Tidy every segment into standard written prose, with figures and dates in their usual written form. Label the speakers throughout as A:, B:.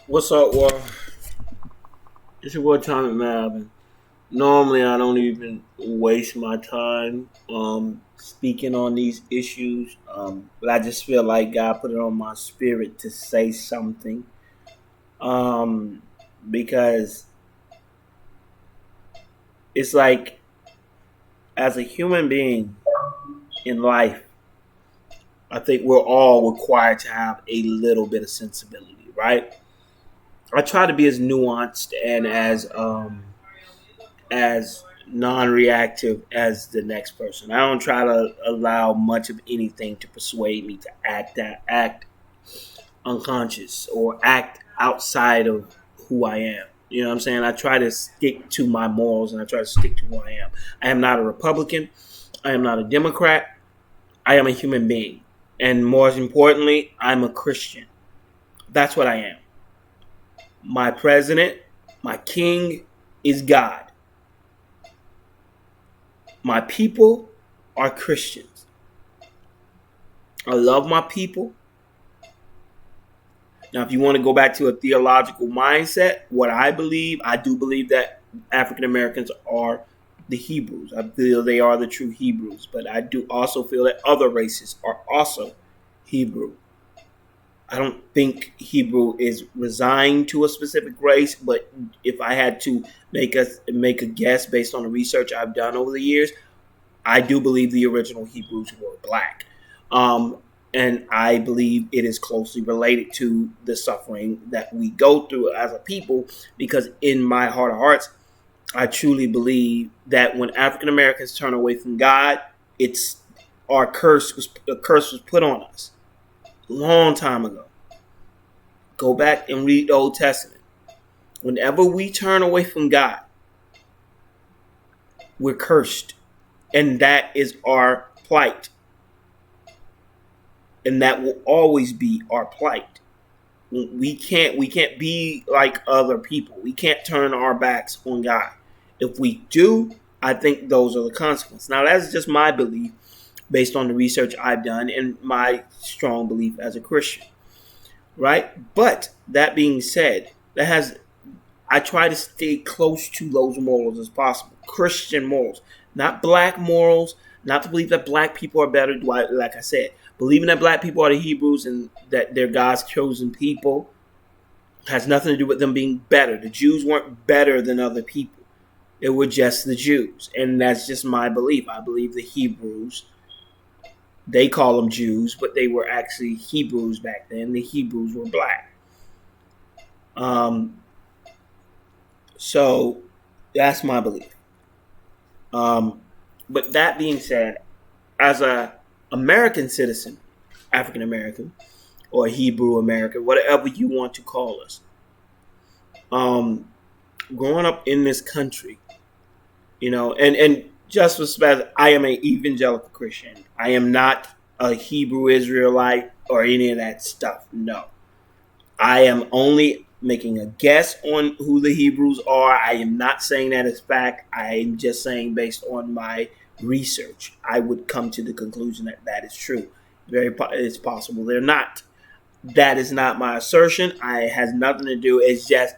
A: What's up, War? It's your boy Tommy Malvin. Normally, I don't even waste my time speaking on these issues, but I just feel like God put it on my spirit to say something um, because it's like, as a human being in life, I think we're all required to have a little bit of sensibility, right? I try to be as nuanced and as non-reactive as the next person. I don't try to allow much of anything to persuade me to act unconscious or act outside of who I am. You know what I'm saying? I try to stick to my morals and I try to stick to who I am. I am not a Republican. I am not a Democrat. I am a human being. And more importantly, I'm a Christian. That's what I am. My president, my king is God. My people are Christians. I love my people. Now, if you want to go back to a theological mindset, what I do believe that African Americans are the Hebrews. I feel they are the true Hebrews, but I do also feel that other races are also Hebrew. I don't think Hebrew is resigned to a specific race, but if I had to make a guess based on the research I've done over the years, I do believe the original Hebrews were black. Um, and I believe it is closely related to the suffering that we go through as a people, because in my heart of hearts, I truly believe that when African Americans turn away from God, it's a curse was put on us a long time ago. Go back and read the Old Testament. Whenever we turn away from God, we're cursed. And that is our plight. And that will always be our plight. We can't be like other people. We can't turn our backs on God. If we do, I think those are the consequences. Now, that's just my belief based on the research I've done and my strong belief as a Christian, right? But that being said, I try to stay close to those morals as possible. Christian morals, not black morals, not to believe that black people are better. Like I said, believing that black people are the Hebrews and that they're God's chosen people has nothing to do with them being better. The Jews weren't better than other people. It were just the Jews. And that's just my belief. I believe the Hebrews, they call them Jews, but they were actually Hebrews back then. The Hebrews were black. So that's my belief. But that being said, as a American citizen, African American, or Hebrew American, whatever you want to call us, growing up in this country, and just as bad, I am an evangelical Christian. I am not a Hebrew Israelite or any of that stuff. No, I am only making a guess on who the Hebrews are. I am not saying that as fact. I am just saying based on my research, I would come to the conclusion that that is true. It's possible they're not. That is not my assertion. It has nothing to do. It's just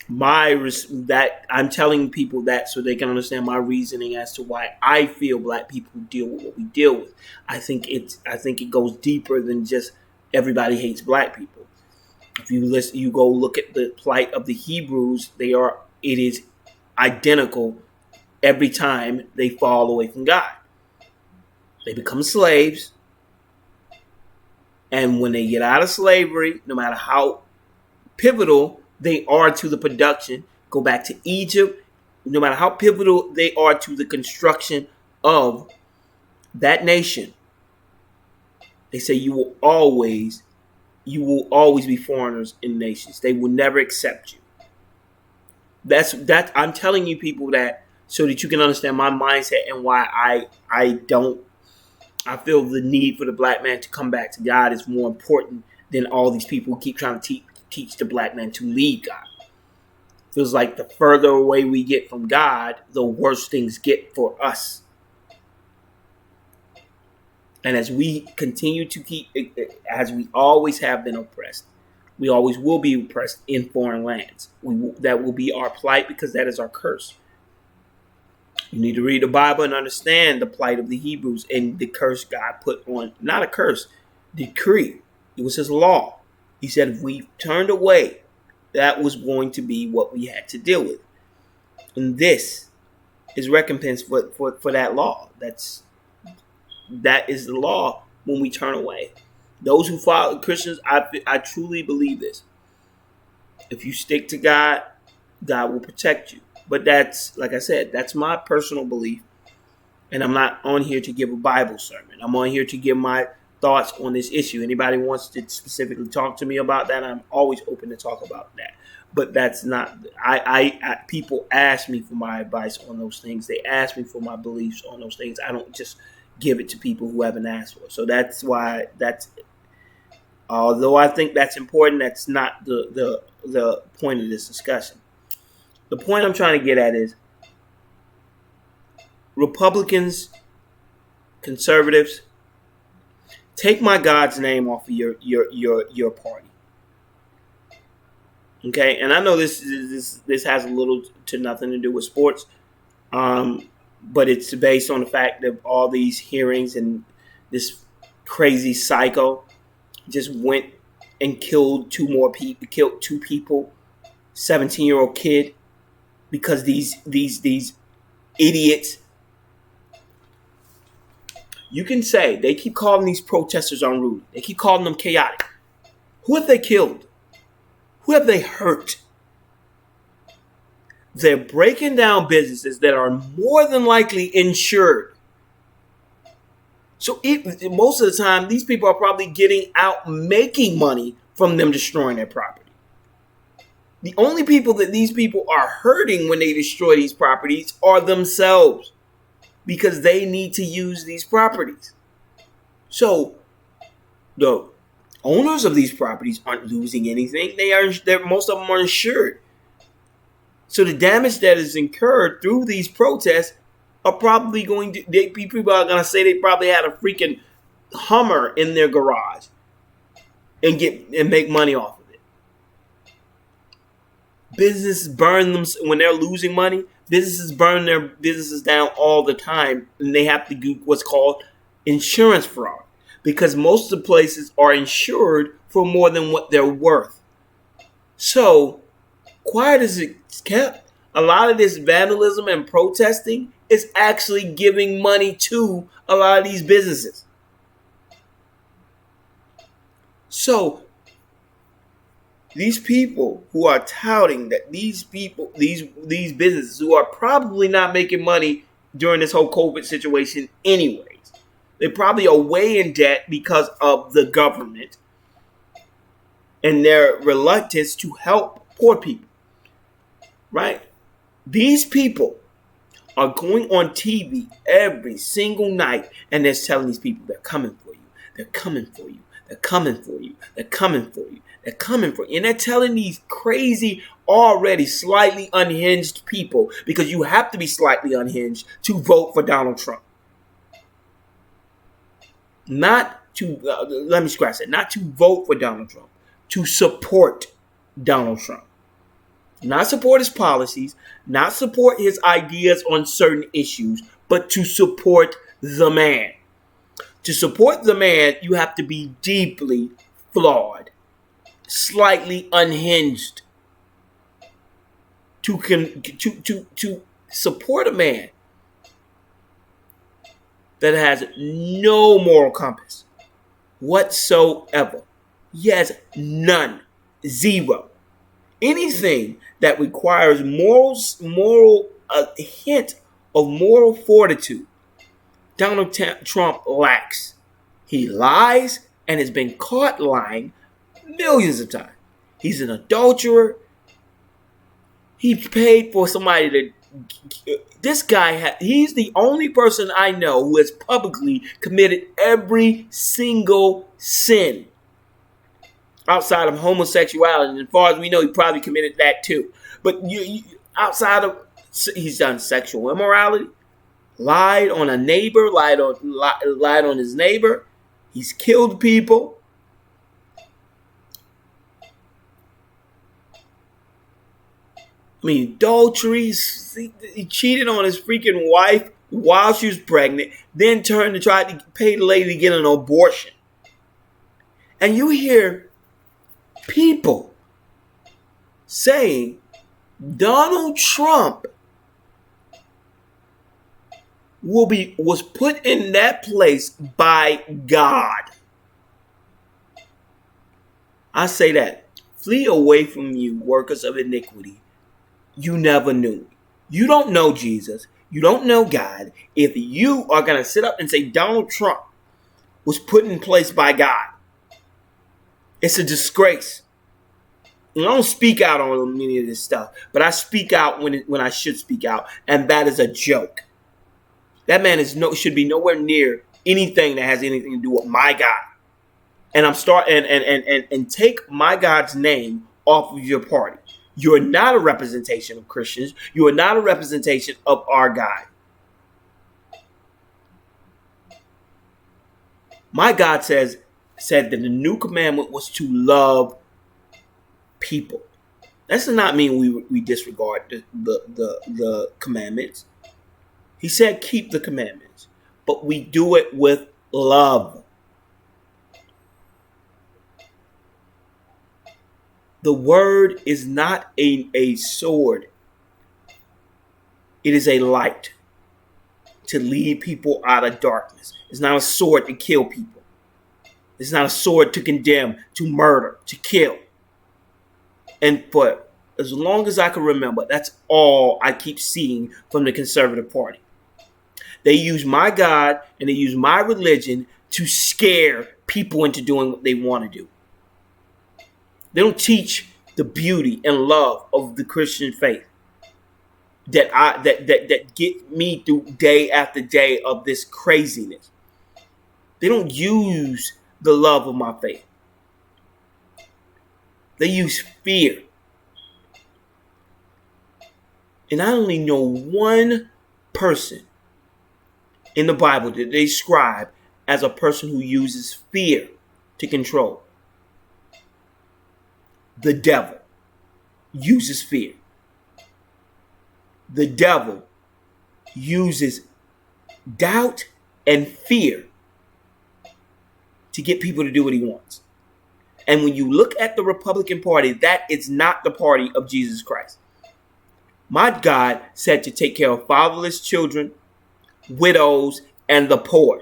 A: that I'm telling people that so they can understand my reasoning as to why I feel black people deal with what we deal with. I think it goes deeper than just everybody hates black people. If you go look at the plight of the Hebrews, it is identical every time they fall away from God. They become slaves. And when they get out of slavery, no matter how pivotal they are to the production, go back to Egypt, no matter how pivotal they are to the construction of that nation, they say you will always be foreigners in nations. They will never accept you. I'm telling you people that so that you can understand my mindset and why I feel the need for the black man to come back to God is more important than all these people who keep trying to teach the black man to leave God. Feels like the further away we get from God, the worse things get for us. And as we continue to as we always have been oppressed, We always will be oppressed in foreign lands. That will be our plight because that is our curse. You need to read the Bible and understand the plight of the Hebrews and the curse God put on, not a curse, decree. It was his law. He said if we turned away, that was going to be what we had to deal with. And this is recompense for that law. That is the law when we turn away. Those who follow Christians, I truly believe this. If you stick to God, God will protect you. But that's, like I said, that's my personal belief. And I'm not on here to give a Bible sermon. I'm on here to give my thoughts on this issue. Anybody wants to specifically talk to me about that, I'm always open to talk about that. But that's not, people ask me for my advice on those things. They ask me for my beliefs on those things. I don't just give it to people who haven't asked for it. So that's why although I think that's important, that's not the point of this discussion. The point I'm trying to get at is Republicans, conservatives, take my God's name off of your party. Okay, and I know this has a little to nothing to do with sports, but it's based on the fact that all these hearings and this crazy psycho just went and killed two people, 17-year-old kid, because these idiots. You can say they keep calling these protesters unruly. They keep calling them chaotic. Who have they killed? Who have they hurt? They're breaking down businesses that are more than likely insured. So most of the time, these people are probably getting out making money from them destroying their property. The only people that these people are hurting when they destroy these properties are themselves, because they need to use these properties. So the owners of these properties aren't losing anything. Most of them are insured. So the damage that is incurred through these protests are probably people are going to say they probably had a freaking Hummer in their garage and make money off of it. Businesses burn them when they're losing money. Businesses burn their businesses down all the time, and they have to do what's called insurance fraud, because most of the places are insured for more than what they're worth. So, quiet as it's kept, a lot of this vandalism and protesting is actually giving money to a lot of these businesses. So, these people who are touting that these businesses who are probably not making money during this whole COVID situation anyways, they probably are way in debt because of the government and their reluctance to help poor people, right? These people are going on TV every single night and they're telling these people they're coming for you. They're coming for you. They're coming for you. They're coming for you. They're coming for you. And they're telling these crazy, already slightly unhinged people, because you have to be slightly unhinged to vote for Donald Trump. Not to, let me scratch that, not to vote for Donald Trump, to support Donald Trump. Not support his policies, not support his ideas on certain issues, but to support the man. To support the man, you have to be deeply flawed, slightly unhinged. To support a man that has no moral compass whatsoever. He has none, zero. Anything that requires a hint of moral fortitude, Donald Trump lacks. He lies and has been caught lying millions of times. He's an adulterer. He paid for somebody to... This guy, he's the only person I know who has publicly committed every single sin outside of homosexuality. And as far as we know, he probably committed that too. But outside of... He's done sexual immorality, lied on a neighbor, lied on his neighbor. He's killed people. I mean, adulteries. He cheated on his freaking wife while she was pregnant, then turned to try to pay the lady to get an abortion. And you hear people saying Donald Trump was put in that place by God. I say that. Flee away from you, workers of iniquity. You never knew. You don't know Jesus. You don't know God. If you are going to sit up and say Donald Trump was put in place by God, it's a disgrace. And I don't speak out on any of this stuff, but I speak out when I should speak out, and that is a joke. That man should be nowhere near anything that has anything to do with my God. And and take my God's name off of your party. You are not a representation of Christians. You are not a representation of our God. My God said that the new commandment was to love people. That does not mean we disregard the commandments. He said keep the commandments, but we do it with love. The word is not a sword. It is a light to lead people out of darkness. It's not a sword to kill people. It's not a sword to condemn, to murder, to kill. And for as long as I can remember, that's all I keep seeing from the Conservative Party. They use my God and they use my religion to scare people into doing what they want to do. They don't teach the beauty and love of the Christian faith that get me through day after day of this craziness. They don't use the love of my faith. They use fear. And I only know one person in the Bible that they describe as a person who uses fear to control. The devil uses fear. The devil uses doubt and fear to get people to do what he wants. And when you look at the Republican Party, that is not the party of Jesus Christ. My God said to take care of fatherless children, widows, and the poor.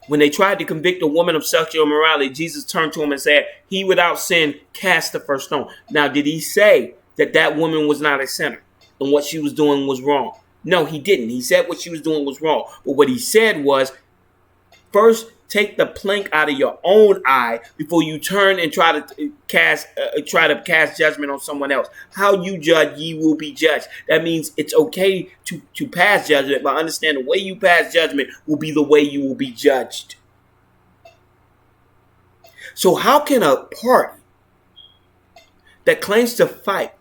A: When they tried to convict a woman of sexual immorality, Jesus turned to him and said, "He without sin cast the first stone." Now, did he say that woman was not a sinner and what she was doing was wrong? No, he didn't. He said what she was doing was wrong. But what he said was, first, take the plank out of your own eye before you turn and try to cast judgment on someone else. How you judge, ye will be judged. That means it's okay to pass judgment, but understand the way you pass judgment will be the way you will be judged. So how can a party that claims to fight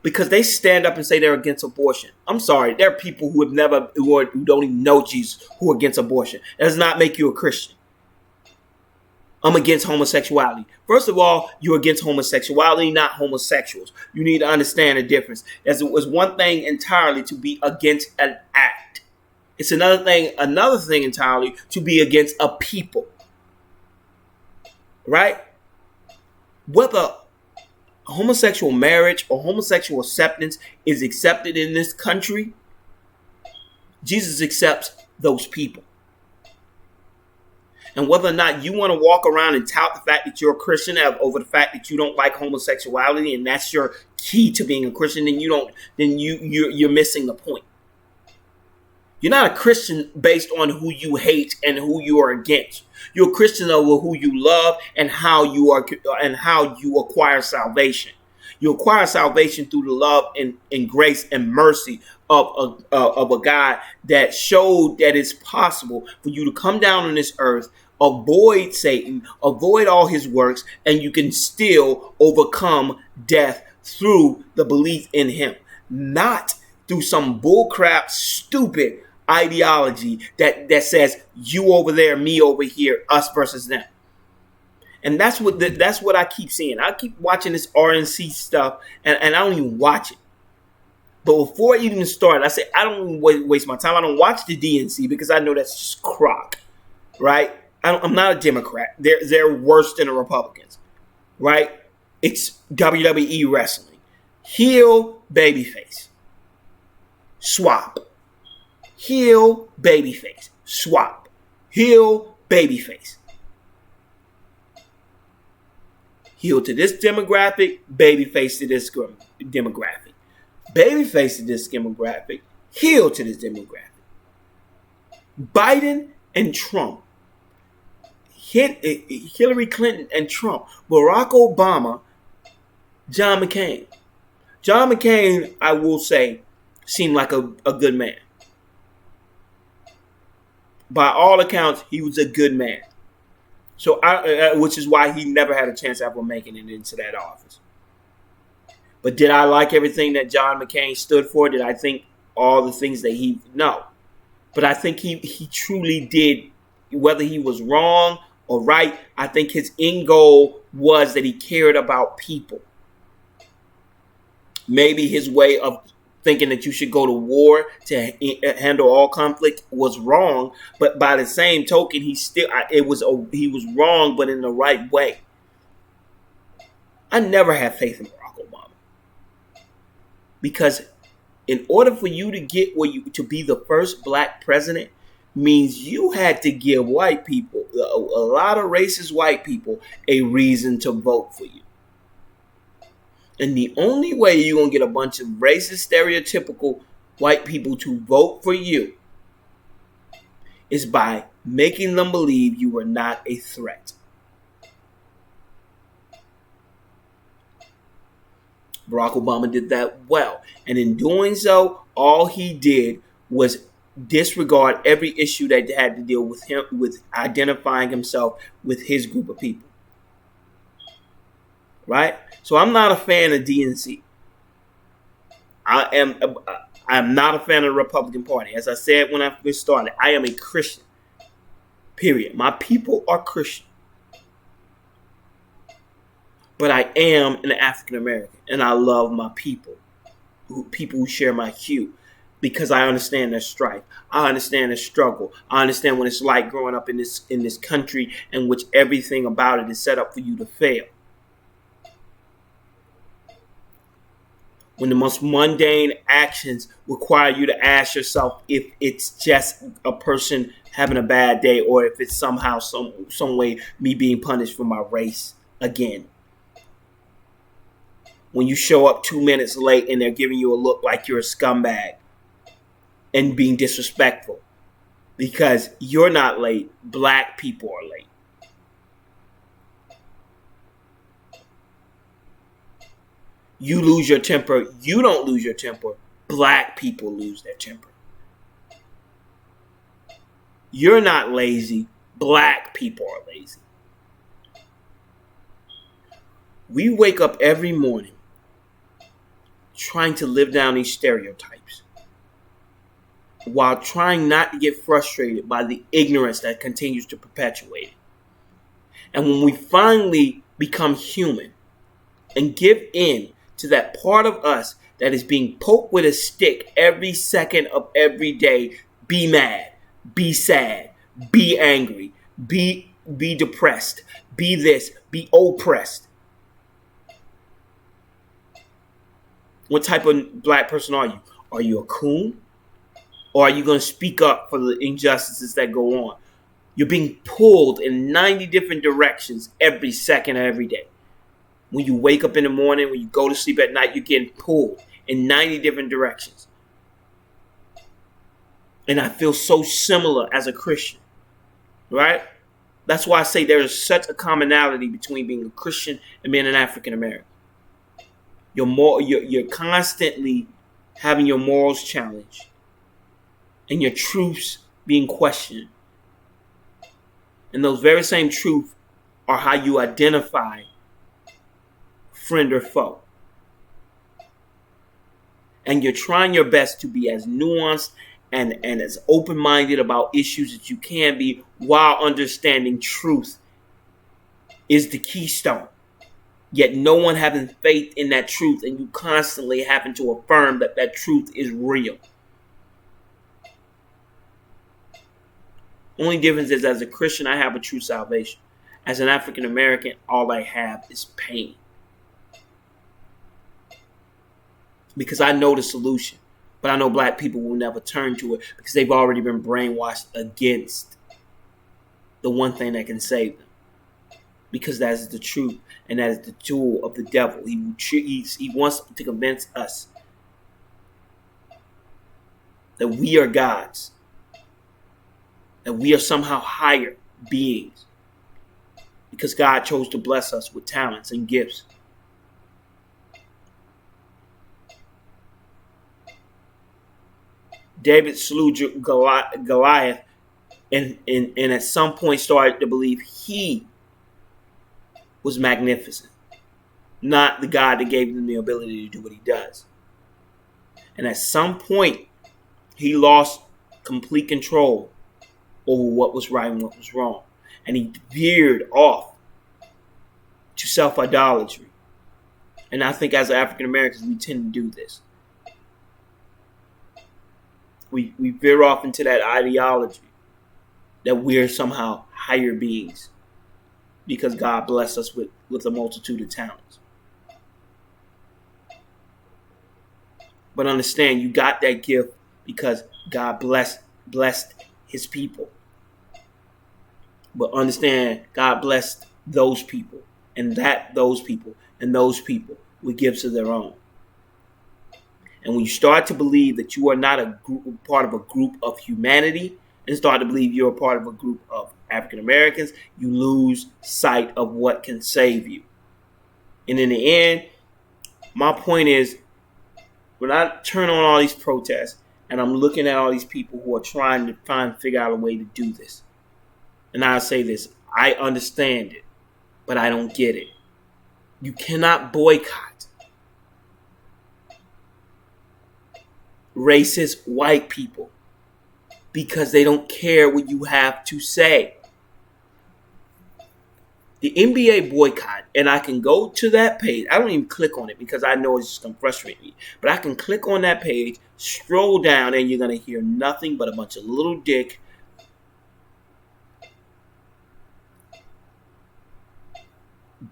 A: because they stand up and say they're against abortion? I'm sorry, there are people who don't even know Jesus who are against abortion. That does not make you a Christian. I'm against homosexuality. First of all, you're against homosexuality, not homosexuals. You need to understand the difference. As it was one thing entirely to be against an act. It's another thing entirely to be against a people. Right? Whether homosexual marriage or homosexual acceptance is accepted in this country, Jesus accepts those people. And whether or not you want to walk around and tout the fact that you're a Christian over the fact that you don't like homosexuality and that's your key to being a Christian, then you're missing the point. You're not a Christian based on who you hate and who you are against. You're a Christian over who you love and how you acquire salvation. You acquire salvation through the love and grace and mercy of a God that showed that it's possible for you to come down on this earth, avoid Satan, avoid all his works, and you can still overcome death through the belief in him, not through some bullcrap, stupid ideology that says you over there, me over here, us versus them. And that's what I keep seeing. I keep watching this RNC stuff, and I don't even watch it. But before it even started, I said I don't even waste my time. I don't watch the DNC because I know that's just crock, right? I'm not a Democrat. They're worse than the Republicans, right? It's WWE wrestling. Heel, babyface. Swap. Heel, babyface. Swap. Heel, babyface. Heel to this demographic, babyface to this demographic. Babyface to this demographic, heel to this demographic. Biden and Trump. Hillary Clinton and Trump. Barack Obama, John McCain. John McCain, I will say, seemed like a good man. By all accounts, he was a good man. So, which is why he never had a chance of ever making it into that office. But did I like everything that John McCain stood for? Did I think all the things that no. But I think he truly did, whether he was wrong or right, I think his end goal was that he cared about people. Maybe his way of thinking that you should go to war to handle all conflict was wrong, but by the same token, he was wrong, but in the right way. I never had faith in Barack Obama because in order for you to get to be the first black president means you had to give white people, a lot of racist white people, a reason to vote for you. And the only way you're going to get a bunch of racist, stereotypical white people to vote for you is by making them believe you are not a threat. Barack Obama did that well. And in doing so, all he did was disregard every issue that had to deal with him, with identifying himself with his group of people. Right? So I'm not a fan of DNC. I'm not a fan of the Republican Party. As I said when I first started, I am a Christian. Period. My people are Christian. But I am an African American, and I love my people who share my hue, because I understand their strife. I understand their struggle. I understand what it's like growing up in this country in which everything about it is set up for you to fail. When the most mundane actions require you to ask yourself if it's just a person having a bad day or if it's somehow, some way, me being punished for my race again. When you show up 2 minutes late and they're giving you a look like you're a scumbag and being disrespectful because you're not late, black people are late. You lose your temper. You don't lose your temper. Black people lose their temper. You're not lazy. Black people are lazy. We wake up every morning trying to live down these stereotypes while trying not to get frustrated by the ignorance that continues to perpetuate it. And when we finally become human and give in to that part of us that is being poked with a stick every second of every day, be mad, be sad, be angry, be depressed, be this, be oppressed. What type of black person are you? Are you a coon? Or are you going to speak up for the injustices that go on? You're being pulled in 90 different directions every second of every day. When you wake up in the morning, when you go to sleep at night, you're getting pulled in 90 different directions. And I feel so similar as a Christian, right? That's why I say there is such a commonality between being a Christian and being an African American. You're constantly having your morals challenged and your truths being questioned. And those very same truths are how you identify friend or foe. And you're trying your best to be as nuanced and as open-minded about issues that you can be while understanding truth is the keystone. Yet no one having faith in that truth, and you constantly having to affirm that that truth is real. Only difference is, as a Christian, I have a true salvation. As an African American, all I have is pain. Because I know the solution. But I know black people will never turn to it because they've already been brainwashed against the one thing that can save them. Because that is the truth, and that is the tool of the devil. He wants to convince us that we are gods, that we are somehow higher beings, because God chose to bless us with talents and gifts. David slew Goliath and at some point started to believe he was magnificent, not the God that gave him the ability to do what he does. And at some point, he lost complete control over what was right and what was wrong. And he veered off to self-idolatry. And I think as African Americans, we tend to do this. We veer off into that ideology that we're somehow higher beings because God blessed us with a multitude of talents. But understand, you got that gift because God blessed his people. But understand, God blessed those people, and those people with gifts of their own. And when you start to believe that you are not part of a group of humanity, and start to believe you're a part of a group of African Americans, you lose sight of what can save you. And in the end, my point is, when I turn on all these protests and I'm looking at all these people who are trying to figure out a way to do this, and I'll say this, I understand it, but I don't get it. You cannot boycott racist white people because they don't care what you have to say. The NBA boycott, and I can go to that page. I don't even click on it because I know it's just going to frustrate me. But I can click on that page, scroll down, and you're going to hear nothing but a bunch of little dick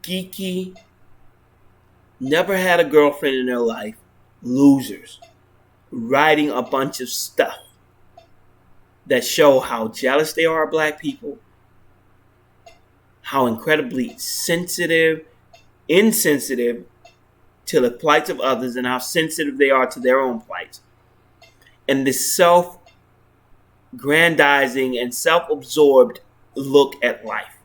A: geeky, never had a girlfriend in their life, losers, writing a bunch of stuff that show how jealous they are of black people, how incredibly insensitive to the plights of others, and how sensitive they are to their own plights. And this self-grandizing and self-absorbed look at life.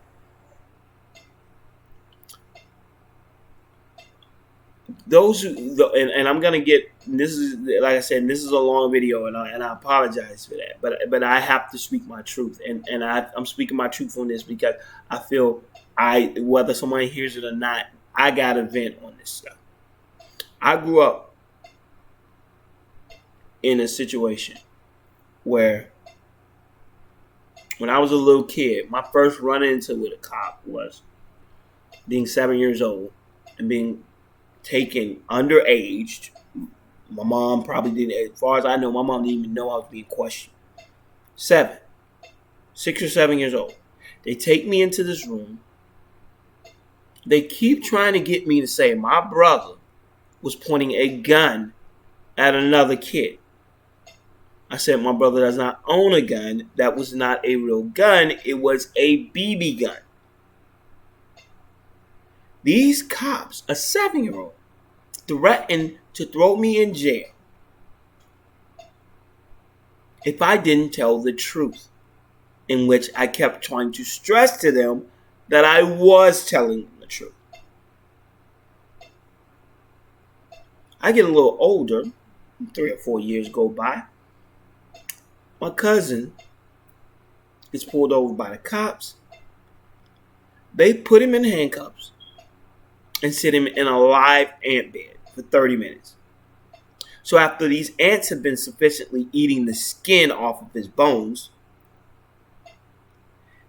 A: And I'm gonna get, this is, like I said, this is a long video, and I apologize for that, but I have to speak my truth, and I'm speaking my truth on this because I feel whether somebody hears it or not, I got to vent on this stuff. I grew up in a situation where, when I was a little kid, my first run-into with a cop was being 7 years old and being taken underage. My mom probably didn't, as far as I know, my mom didn't even know I was being questioned. 6 or 7 years old. They take me into this room. They keep trying to get me to say my brother was pointing a gun at another kid. I said, my brother does not own a gun. That was not a real gun. It was a BB gun. These cops, a 7-year-old, threatened to throw me in jail if I didn't tell the truth, in which I kept trying to stress to them that I was telling them the truth. I get a little older, 3 or 4 years go by. My cousin gets pulled over by the cops. They put him in handcuffs and sit him in a live ant bed for 30 minutes. So after these ants have been sufficiently eating the skin off of his bones,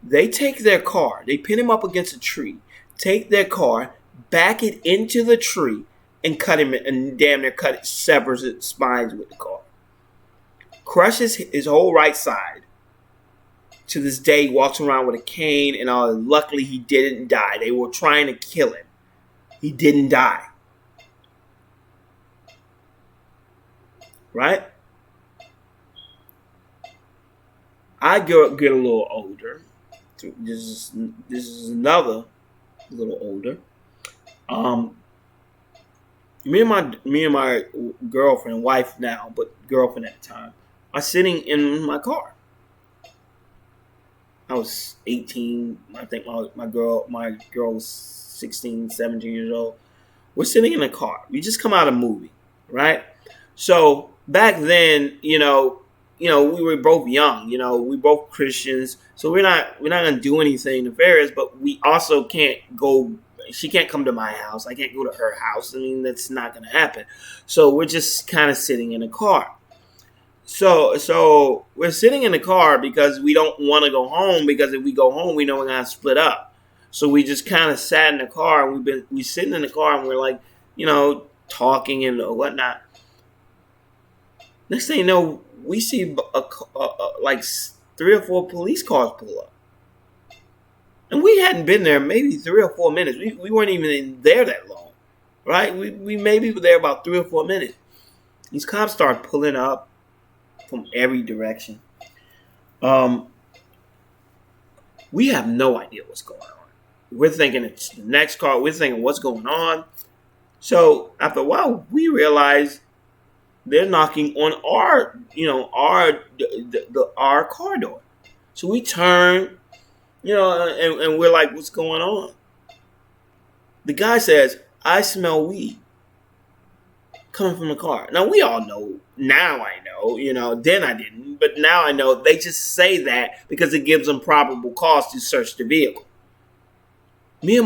A: they take their car, they pin him up against a tree, take their car, back it into the tree, and cut him, and damn near cut it, severs its spines with the car. Crushes his whole right side. To this day, he walks around with a cane and all. Luckily, he didn't die. They were trying to kill him. He didn't die. Right? I get a little older. This is another little older. Me and my girlfriend, wife now, but girlfriend at the time, are sitting in my car. I was 18. I think my girl was 16, 17 years old. We're sitting in a car. We just come out of a movie, right? So back then, we were both young. We both Christians, so we're not gonna do anything nefarious. But we also can't go. She can't come to my house. I can't go to her house. I mean, that's not gonna happen. So we're just kind of sitting in a car. So we're sitting in the car because we don't want to go home, because if we go home, we know we're gonna split up. So we just kind of sat in the car, and we sitting in the car, and we're like, talking and whatnot. Next thing you know, we see like 3 or 4 police cars pull up, and we hadn't been there maybe 3 or 4 minutes. We weren't even there that long, right? We maybe were there about 3 or 4 minutes. These cops start pulling up from every direction. We have no idea what's going on. We're thinking it's the next car. We're thinking what's going on. So after a while, we realize they're knocking on our car door. So we turn, and we're like, what's going on? The guy says, I smell weed coming from the car. Now, we all know. Now I know, then I didn't. But now I know they just say that because it gives them probable cause to search the vehicle. Me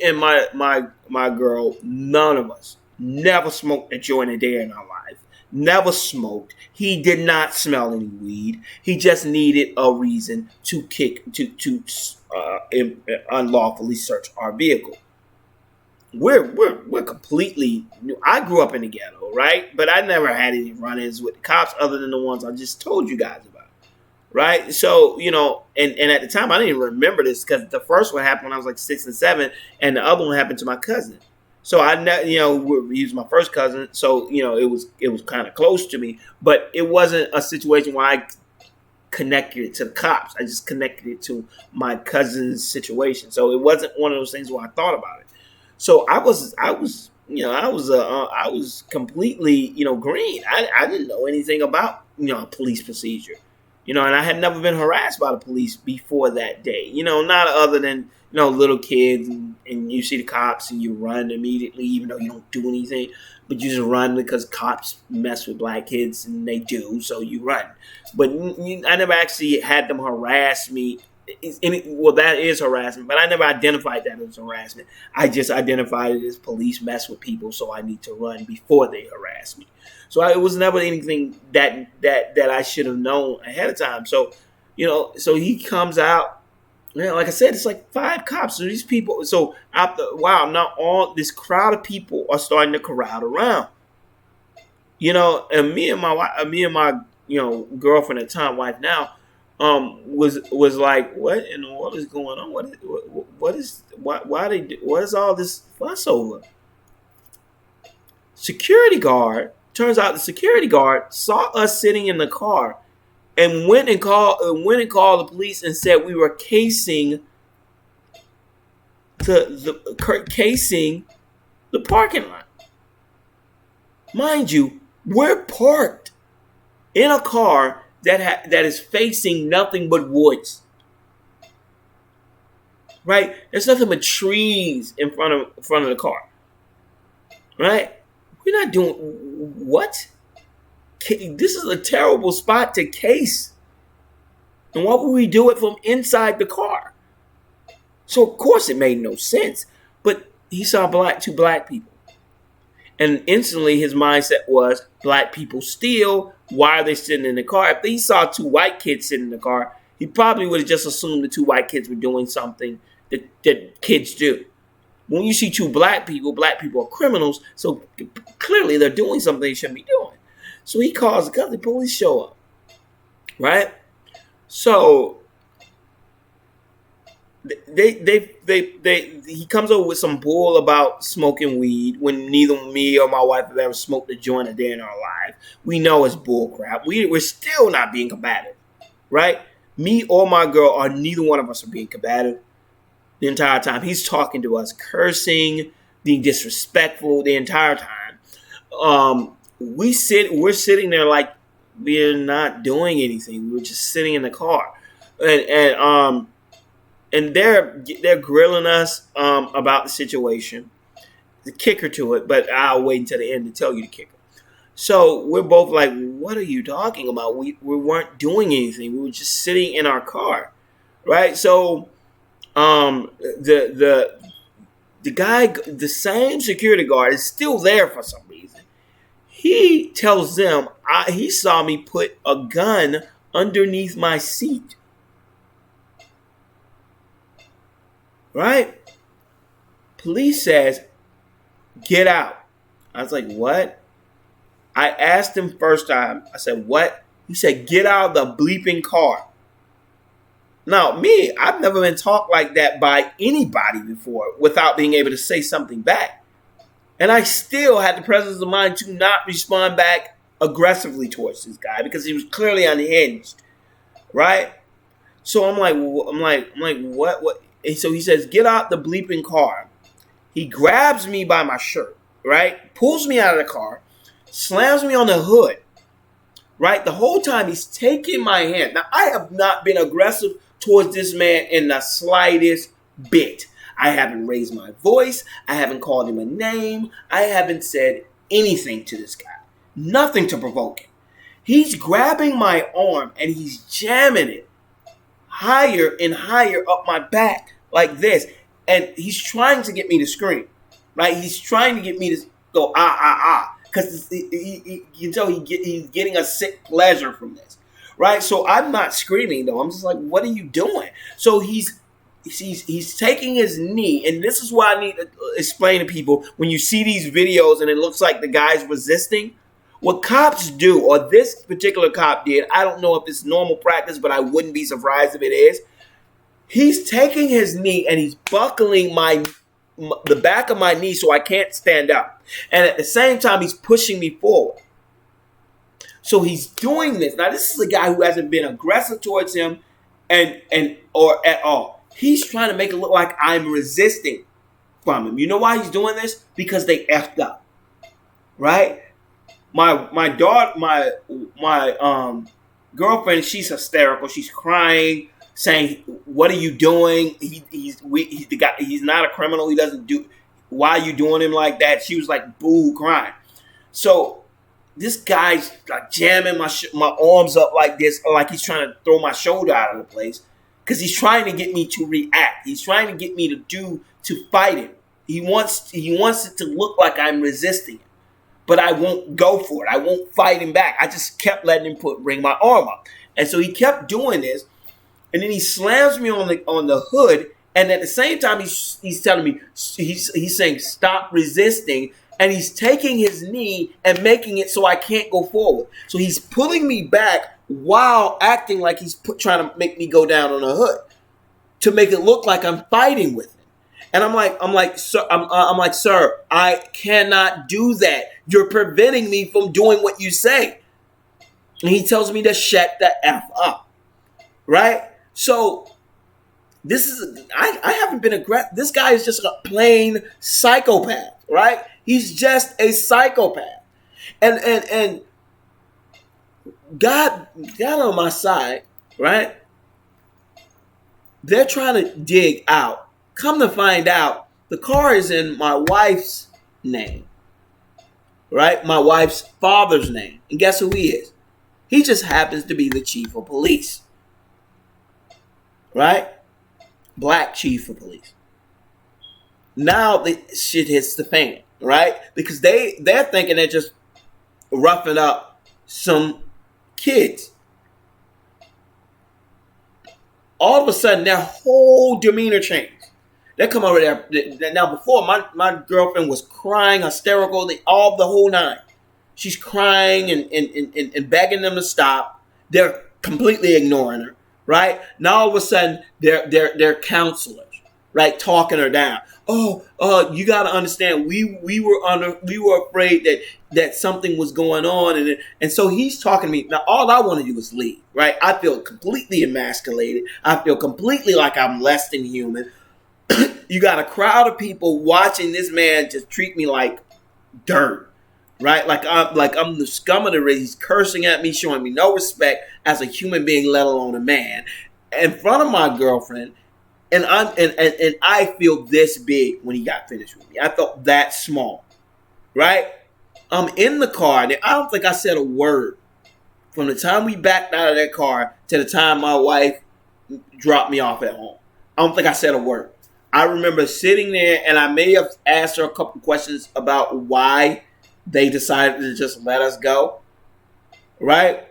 A: and my girl, none of us never smoked a joint a day in our life. Never smoked. He did not smell any weed. He just needed a reason to unlawfully search our vehicle. We're completely new. I grew up in the ghetto, right? But I never had any run-ins with the cops other than the ones I just told you guys about, right? So, and at the time I didn't even remember this because the first one happened when I was like 6 and 7, and the other one happened to my cousin. So he was my first cousin, so it was kind of close to me, but it wasn't a situation where I connected it to the cops. I just connected it to my cousin's situation. So it wasn't one of those things where I thought about it. So I was completely, green. I didn't know anything about, police procedure, and I had never been harassed by the police before that day, not other than, little kids and you see the cops and you run immediately, even though you don't do anything, but you just run because cops mess with black kids and they do. So you run, but I never actually had them harass me. That is harassment, but I never identified that as harassment. I just identified it as police mess with people, so I need to run before they harass me. So it was never anything that I should have known ahead of time. So, so he comes out. Like I said, it's like 5 cops. So these people. So after a while, now all this crowd of people are starting to crowd around. And me and my girlfriend at the time, wife now. Was like, what in the world is going on? What is all this fuss over? Turns out the security guard saw us sitting in the car and went and called the police and said we were casing the parking lot. Mind you, we're parked in a car that is facing nothing but woods, right? There's nothing but trees in front of the car, right? We're not doing what? This is a terrible spot to case, and why would we do it from inside the car? So of course it made no sense. But he saw 2 black people. And instantly his mindset was, black people steal. Why are they sitting in the car? If he saw 2 white kids sitting in the car, he probably would have just assumed the 2 white kids were doing something that kids do. When you see two black people are criminals, so clearly they're doing something they shouldn't be doing. So he calls the company, police show up, right? So he comes over with some bull about smoking weed when neither me or my wife have ever smoked a joint a day in our life. We know it's bull crap. We're still not being combative, right? Me or my girl, or neither one of us are being combative the entire time. He's talking to us, cursing, being disrespectful the entire time. We're sitting there like we're not doing anything. We're just sitting in the car, and they're grilling us about the situation. The kicker to it, but I'll wait until the end to tell you the kicker. So we're both like, "What are you talking about? We weren't doing anything. We were just sitting in our car, right?" So the guy, the same security guard, is still there for some reason. He tells them he saw me put a gun underneath my seat. Right? Police says, "Get out." I was like, "What?" I asked him first time. I said, "What?" He said, "Get out of the bleeping car." Now, me, I've never been talked like that by anybody before without being able to say something back. And I still had the presence of mind to not respond back aggressively towards this guy because he was clearly unhinged, right? So I'm like, what? And so he says, "Get out the bleeping car." He grabs me by my shirt, right? Pulls me out of the car, slams me on the hood, right? The whole time he's taking my hand. Now, I have not been aggressive towards this man in the slightest bit. I haven't raised my voice. I haven't called him a name. I haven't said anything to this guy. Nothing to provoke him. He's grabbing my arm and he's jamming it higher and higher up my back like this. And he's trying to get me to scream, right? He's trying to get me to go, because you can tell he's getting a sick pleasure from this, right? So I'm not screaming, though. I'm just like, what are you doing? So he's taking his knee, and this is why I need to explain to people, when you see these videos and it looks like the guy's resisting, what cops do, or this particular cop did, I don't know if it's normal practice, but I wouldn't be surprised if it is. He's taking his knee and he's buckling the back of my knee so I can't stand up. And at the same time, he's pushing me forward. So he's doing this. Now, this is a guy who hasn't been aggressive towards him or at all. He's trying to make it look like I'm resisting from him. You know why he's doing this? Because they effed up, right? My daughter, my girlfriend, she's hysterical. She's crying, saying, "What are you doing? He's the guy. He's not a criminal. He doesn't do. Why are you doing him like that?" She was like, boo, crying. So this guy's like jamming my arms up like this, like he's trying to throw my shoulder out of the place, because he's trying to get me to react. He's trying to get me to fight him. He wants it to look like I'm resisting him, but I won't go for it. I won't fight him back. I just kept letting him bring my arm up, and so he kept doing this. And then he slams me on the hood, and at the same time he's telling me, he's saying, "Stop resisting," and he's taking his knee and making it so I can't go forward. So he's pulling me back while acting like he's trying to make me go down on the hood to make it look like I'm fighting with him. And I'm like, sir, I cannot do that. You're preventing me from doing what you say. And he tells me to shut the F up, right? So I haven't been aggressive. This guy is just a plain psychopath, right? He's just a psychopath. And God on my side, right? They're trying to dig out. Come to find out, the car is in my wife's name, right? My wife's father's name. And guess who he is? He just happens to be the chief of police. Right? Black chief of police. Now the shit hits the fan, right? Because they're thinking they're just roughing up some kids. All of a sudden, their whole demeanor changed. They come over there. Now, before, my girlfriend was crying, hysterical, all the whole nine. She's crying and begging them to stop. They're completely ignoring her, right? Now, all of a sudden, they're counselors, right, talking her down. You got to understand, we were afraid that something was going on, and so he's talking to me. Now, all I want to do is leave, right? I feel completely emasculated. I feel completely like I'm less than human. You got a crowd of people watching this man just treat me like dirt, right? Like I'm the scum of the race. He's cursing at me, showing me no respect as a human being, let alone a man, in front of my girlfriend. And I feel this big when he got finished with me. I felt that small, right? I'm in the car, and I don't think I said a word from the time we backed out of that car to the time my wife dropped me off at home. I don't think I said a word. I remember sitting there, and I may have asked her a couple questions about why they decided to just let us go, right?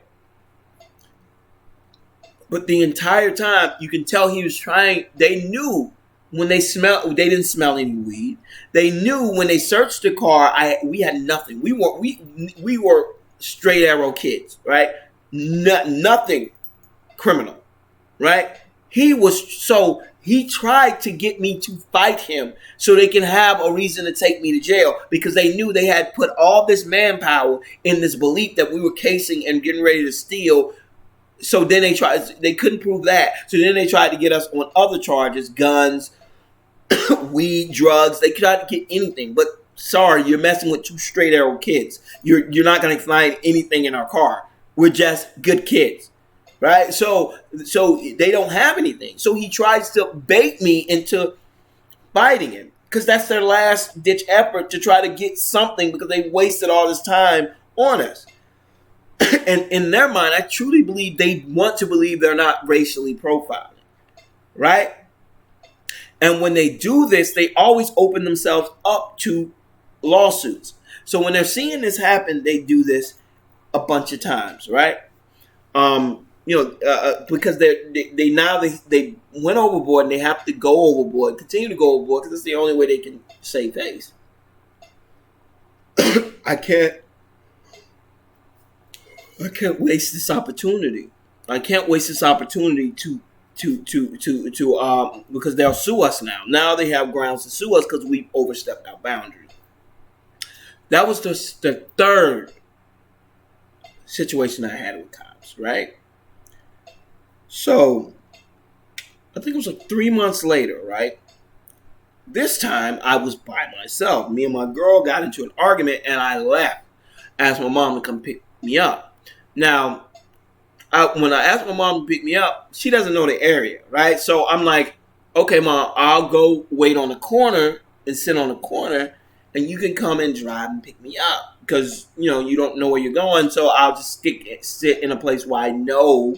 A: But the entire time, you can tell he was trying. They knew when they didn't smell any weed. They knew when they searched the car, we had nothing. We were straight arrow kids, right? Nothing criminal, right? He tried to get me to fight him so they can have a reason to take me to jail, because they knew they had put all this manpower in this belief that we were casing and getting ready to steal. So then they couldn't prove that. So then they tried to get us on other charges, guns, weed, drugs. They tried to get anything. But sorry, you're messing with two straight arrow kids. You're not going to find anything in our car. We're just good kids. Right? So they don't have anything. So he tries to bait me into fighting him, because that's their last ditch effort to try to get something, because they wasted all this time on us. And in their mind, I truly believe they want to believe they're not racially profiling. Right? And when they do this, they always open themselves up to lawsuits. So when they're seeing this happen, they do this a bunch of times, right? Because they went overboard, and they have to go overboard, continue to go overboard, because it's the only way they can save face. I can't waste this opportunity. I can't waste this opportunity because they'll sue us now. Now they have grounds to sue us because we've overstepped our boundaries. That was the third situation I had with cops, right? So, I think it was like 3 months later, right? This time, I was by myself. Me and my girl got into an argument, and I left. Asked my mom to come pick me up. Now, when I asked my mom to pick me up, she doesn't know the area, right? So I'm like, okay, Mom, I'll go wait on the corner and sit on the corner, and you can come and drive and pick me up, because, you don't know where you're going, so I'll just sit in a place where I know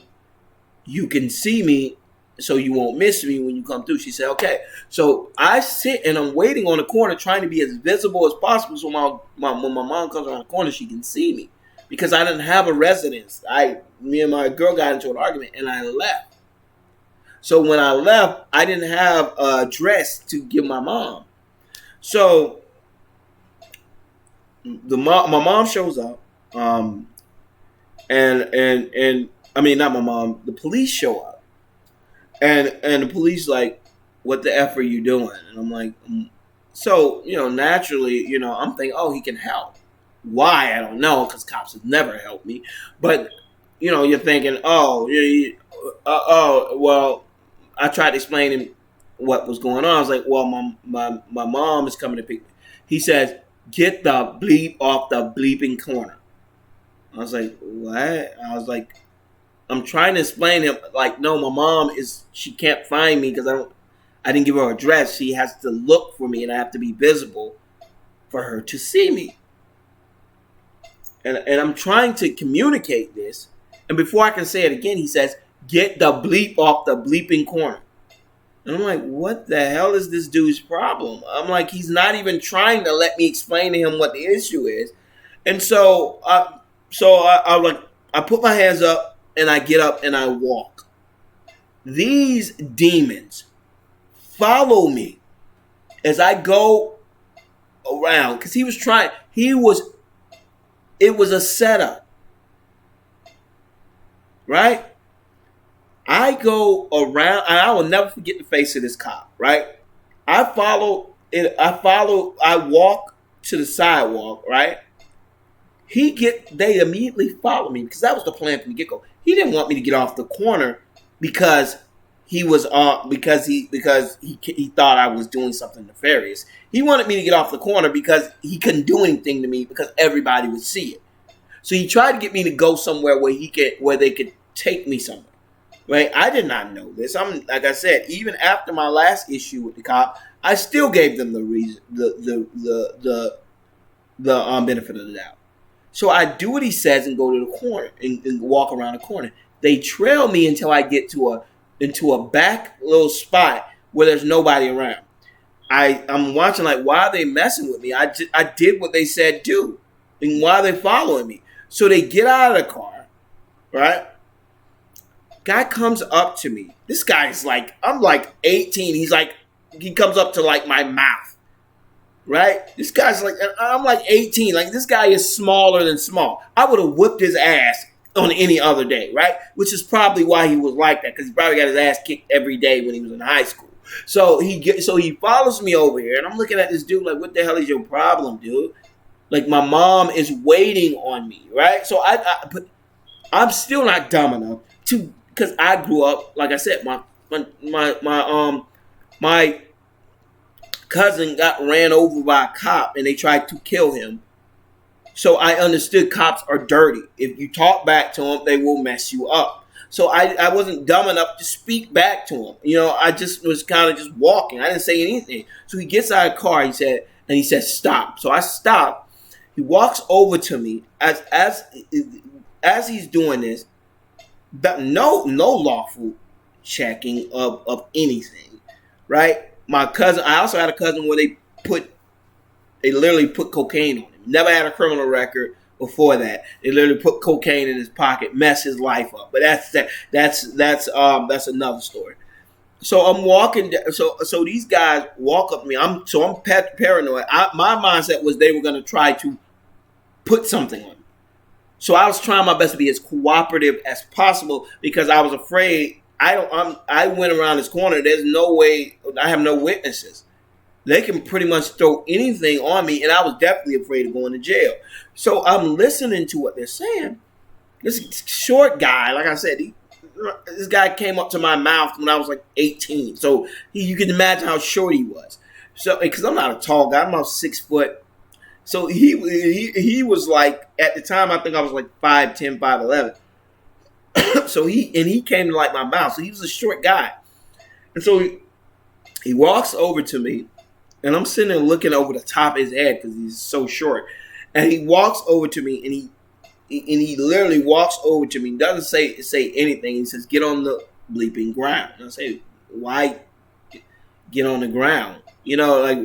A: you can see me, so you won't miss me when you come through. She said, okay. So I sit, and I'm waiting on the corner, trying to be as visible as possible, so when my mom comes around the corner, she can see me. Because I didn't have a residence. Me and my girl got into an argument, and I left. So when I left, I didn't have a address to give my mom. So my mom shows up, and I mean, not my mom. The police show up, and the police like, "What the F are you doing?" And I'm like, so naturally, I'm thinking, oh, he can help. Why? I don't know, because cops have never helped me. But, you're thinking, well, I tried to explain to him what was going on. I was like, well, my mom is coming to pick me. He says, get the bleep off the bleeping corner. I was like, what? I was like, I'm trying to explain to him, like, no, my mom she can't find me because I didn't give her an address. She has to look for me, and I have to be visible for her to see me. And I'm trying to communicate this. And before I can say it again, he says, get the bleep off the bleeping corner. And I'm like, what the hell is this dude's problem? I'm like, he's not even trying to let me explain to him what the issue is. And so I put my hands up, and I get up and I walk. These demons follow me As I go around, because it was a setup, right? I go around, and I will never forget the face of this cop, right? I walk to the sidewalk, right? They immediately follow me because that was the plan from the get go. He didn't want me to get off the corner because he was because he thought I was doing something nefarious. He wanted me to get off the corner because he couldn't do anything to me because everybody would see it. So he tried to get me to go somewhere where they could take me somewhere. Right? I did not know this. Like I said, even after my last issue with the cop, I still gave them the reason, the benefit of the doubt. So I do what he says and go to the corner and walk around the corner. They trail me until I get into a back little spot where there's nobody around. I'm watching like, why are they messing with me? I did what they said do, and why are they following me? So they get out of the car, right? Guy comes up to me. This guy is like, I'm like 18. He comes up to like my mouth, right? This guy's like, I'm like 18. Like, this guy is smaller than small. I would have whipped his ass on any other day, right? Which is probably why he was like that, because he probably got his ass kicked every day when he was in high school. So he follows me over here, and I'm looking at this dude like, what the hell is your problem, dude? Like, my mom is waiting on me, right? So but I'm still not dumb enough to. Because I grew up, like I said, my cousin got ran over by a cop and they tried to kill him. So I understood cops are dirty. If you talk back to them, they will mess you up. So I wasn't dumb enough to speak back to him. You know, I just was kind of just walking. I didn't say anything. So he gets out of the car. He said, stop. So I stopped. He walks over to me as he's doing this. No lawful checking of anything, right? My cousin, I also had a cousin where they literally put cocaine on him. Never had a criminal record before that. They literally put cocaine in his pocket, mess his life up. But that's another story. So I'm walking. So these guys walk up to me. I'm paranoid. My mindset was they were going to try to put something on me. So I was trying my best to be as cooperative as possible because I was afraid. I went around this corner. There's no way. I have no witnesses. They can pretty much throw anything on me, and I was definitely afraid of going to jail. So I'm listening to what they're saying. This short guy, like I said, this guy came up to my mouth when I was like 18. So you can imagine how short he was. So because I'm not a tall guy, I'm about 6 foot. So he was like, at the time, I think I was like 5'10", 5'11". So he came to like my mouth. So he was a short guy. And so he walks over to me, and I'm sitting there looking over the top of his head because he's so short. And he walks over to me, and he literally walks over to me. He doesn't say anything. He says, "Get on the bleeping ground." And I say, "Why get on the ground?" You know, like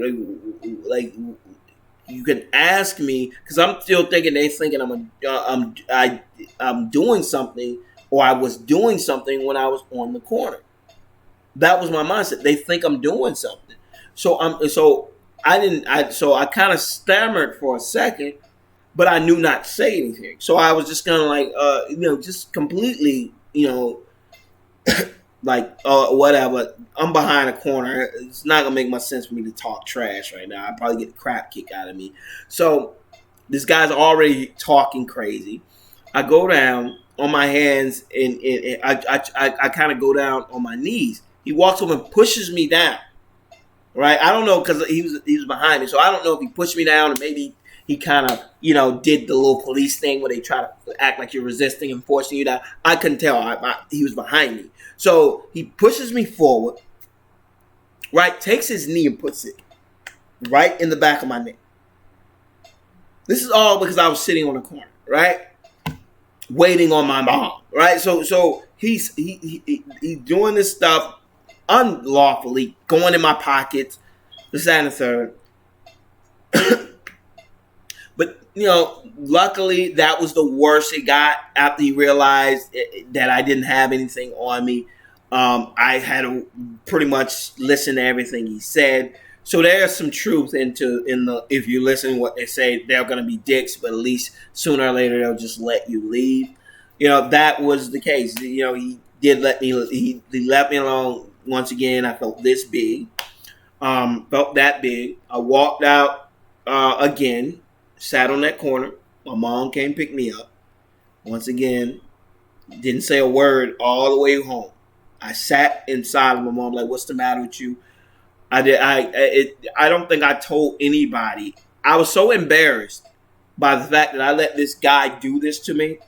A: you can ask me, because I'm still thinking they thinking I'm doing something, or I was doing something when I was on the corner. That was my mindset. They think I'm doing something. So I kind of stammered for a second, but I knew not to say anything. So I was just kind of like, just completely, like, whatever. I'm behind a corner. It's not going to make much sense for me to talk trash right now. I'd probably get the crap kicked out of me. So this guy's already talking crazy. I go down on my hands, and I kind of go down on my knees. He walks over and pushes me down. Right? I don't know, because he was behind me. So I don't know if he pushed me down, or maybe he kind of, did the little police thing where they try to act like you're resisting and forcing you down. I couldn't tell. He was behind me. So he pushes me forward, right? Takes his knee and puts it right in the back of my neck. This is all because I was sitting on a corner, right? Waiting on my mom, right? So he's doing this stuff unlawfully, going in my pockets, this, that, and the third. But, luckily that was the worst it got after he realized that I didn't have anything on me. I had to pretty much listen to everything he said. So there's some truth in the if you listen to what they say, they're going to be dicks, but at least sooner or later they'll just let you leave. That was the case. He did let me. He left me alone once again. I felt this big. Felt that big. I walked out again, sat on that corner. My mom came pick me up. Once again, didn't say a word all the way home. I sat inside of my mom like, "What's the matter with you?" I don't think I told anybody. I was so embarrassed by the fact that I let this guy do this to me.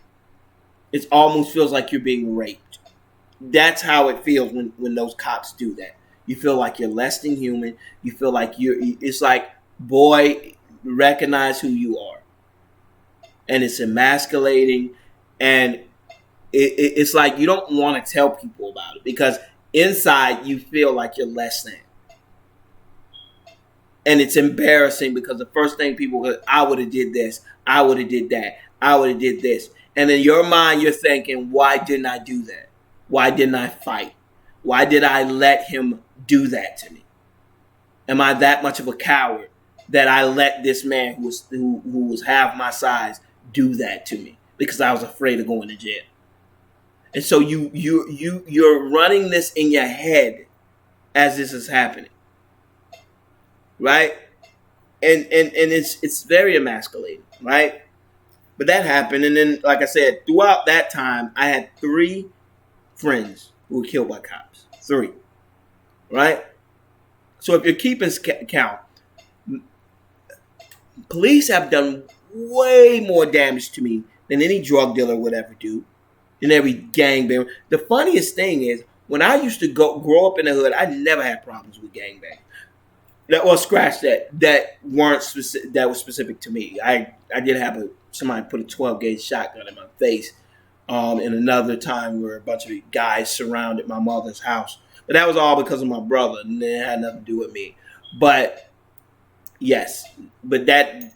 A: It almost feels like you're being raped. That's how it feels when those cops do that. You feel like you're less than human. You feel like it's like, boy, recognize who you are. And it's emasculating. And it's like you don't want to tell people about it because inside you feel like you're less than. And it's embarrassing because the first thing people go, I would have did this. I would have did that. I would have did this. And in your mind, you're thinking, why didn't I do that? Why didn't I fight? Why did I let him do that to me? Am I that much of a coward that I let this man who was half my size do that to me because I was afraid of going to jail? And so you're running this in your head as this is happening. Right? And it's very emasculating, right? But that happened, and then, like I said, throughout that time, I had 3 friends who were killed by cops. 3, right? So if you're keeping count, police have done way more damage to me than any drug dealer would ever do, than every gangbanger. The funniest thing is, when I used to grow up in the hood, I never had problems with gangbangers. That was scratch that weren't specific. That was specific to me. I did have somebody put a 12-gauge shotgun in my face. And another time where a bunch of guys surrounded my mother's house, but that was all because of my brother, and it had nothing to do with me. But yes, but that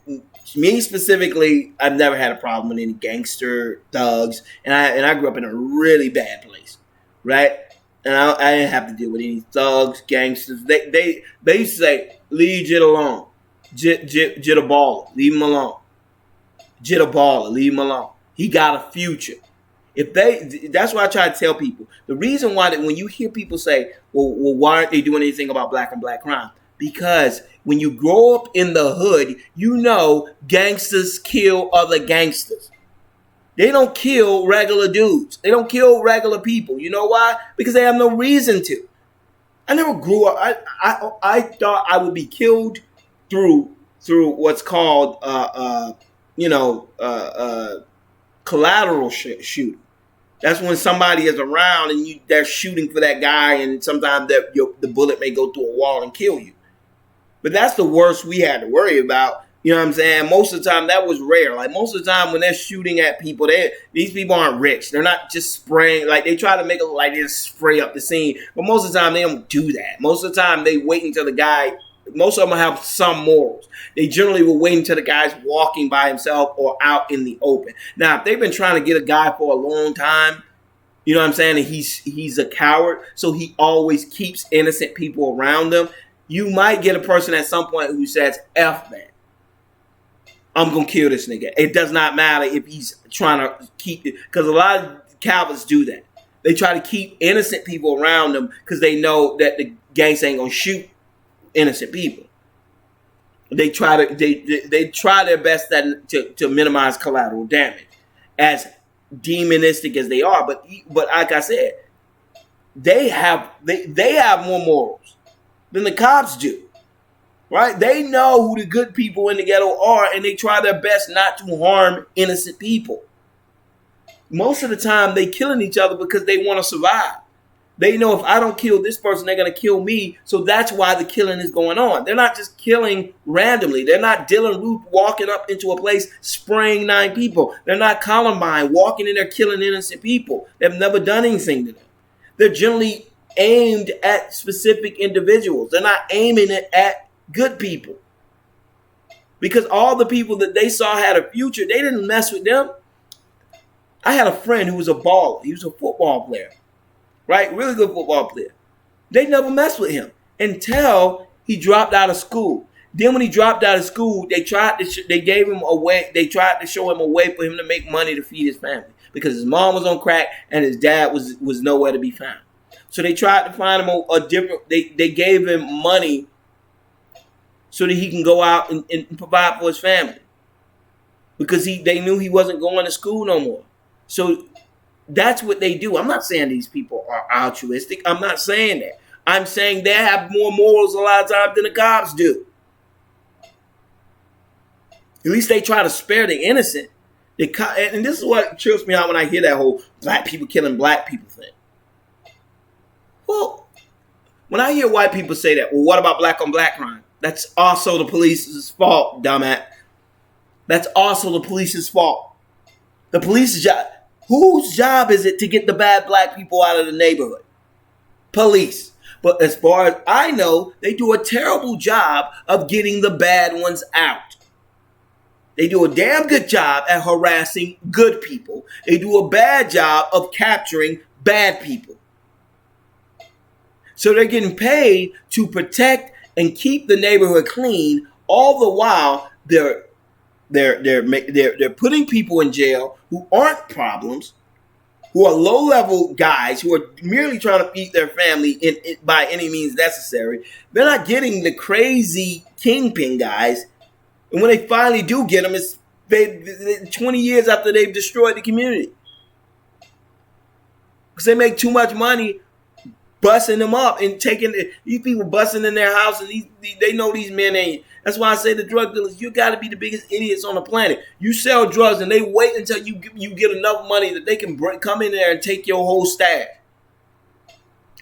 A: me specifically, I've never had a problem with any gangster thugs, and I grew up in a really bad place, right? And I didn't have to deal with any thugs, gangsters. They used to say, leave Jit alone. Jit a baller. Leave him alone. Jit a baller. Leave him alone. He got a future. That's why I try to tell people. The reason why that when you hear people say, well, why aren't they doing anything about black and black crime? Because when you grow up in the hood, you know gangsters kill other gangsters. They don't kill regular dudes. They don't kill regular people. You know why? Because they have no reason to. I never grew up. I thought I would be killed through what's called collateral shooting. That's when somebody is around and they're shooting for that guy, and sometimes the bullet may go through a wall and kill you. But that's the worst we had to worry about. You know what I'm saying? Most of the time, that was rare. Like, most of the time when they're shooting at people, these people aren't rich. They're not just spraying. Like, they try to make it look like they just spray up the scene. But most of the time, they don't do that. Most of the time, they wait until the guy, most of them have some morals. They generally will wait until the guy's walking by himself or out in the open. Now, if they've been trying to get a guy for a long time, you know what I'm saying, and he's a coward, so he always keeps innocent people around him, you might get a person at some point who says, F that. I'm going to kill this nigga. It does not matter if he's trying to keep it. Because a lot of cowards do that. They try to keep innocent people around them because they know that the gangs ain't going to shoot innocent people. They try their best to minimize collateral damage. As demonistic as they are. But like I said, they have more morals than the cops do. Right? They know who the good people in the ghetto are, and they try their best not to harm innocent people. Most of the time, they killing each other because they want to survive. They know if I don't kill this person, they're going to kill me. So that's why the killing is going on. They're not just killing randomly. They're not Dylan Roof walking up into a place spraying 9 people. They're not Columbine walking in there killing innocent people. They've never done anything to them. They're generally aimed at specific individuals. They're not aiming it at good people. Because all the people that they saw had a future, they didn't mess with them. I had a friend who was a baller. He was a football player. Right? Really good football player. They never messed with him until He dropped out of school. Then when he dropped out of school, they gave him a way. They tried to show him a way for him to make money to feed his family because his mom was on crack and his dad was nowhere to be found. So they tried to find him a different. They gave him money so that he can go out and provide for his family because they knew he wasn't going to school no more. So that's what they do. I'm not saying these people are altruistic. I'm not saying that. I'm saying they have more morals a lot of times than the cops do. At least they try to spare the innocent. And this is what trips me out when I hear that whole black people killing black people thing. Well, when I hear white people say that, well, what about black on black crime? That's also the police's fault, dumbass. That's also the police's fault. The police's job. Whose job is it to get the bad black people out of the neighborhood? Police. But as far as I know, they do a terrible job of getting the bad ones out. They do a damn good job at harassing good people. They do a bad job of capturing bad people. So they're getting paid to protect and keep the neighborhood clean. All the while they're putting people in jail who aren't problems, who are low-level guys who are merely trying to feed their family by any means necessary. They're not getting the crazy kingpin guys. And when they finally do get them, it's 20 years after they've destroyed the community. Because they make too much money busting them up and taking these people busting in their house. And they know these men ain't. That's why I say the drug dealers, you got to be the biggest idiots on the planet. You sell drugs and they wait until you get enough money that they can come in there and take your whole stash.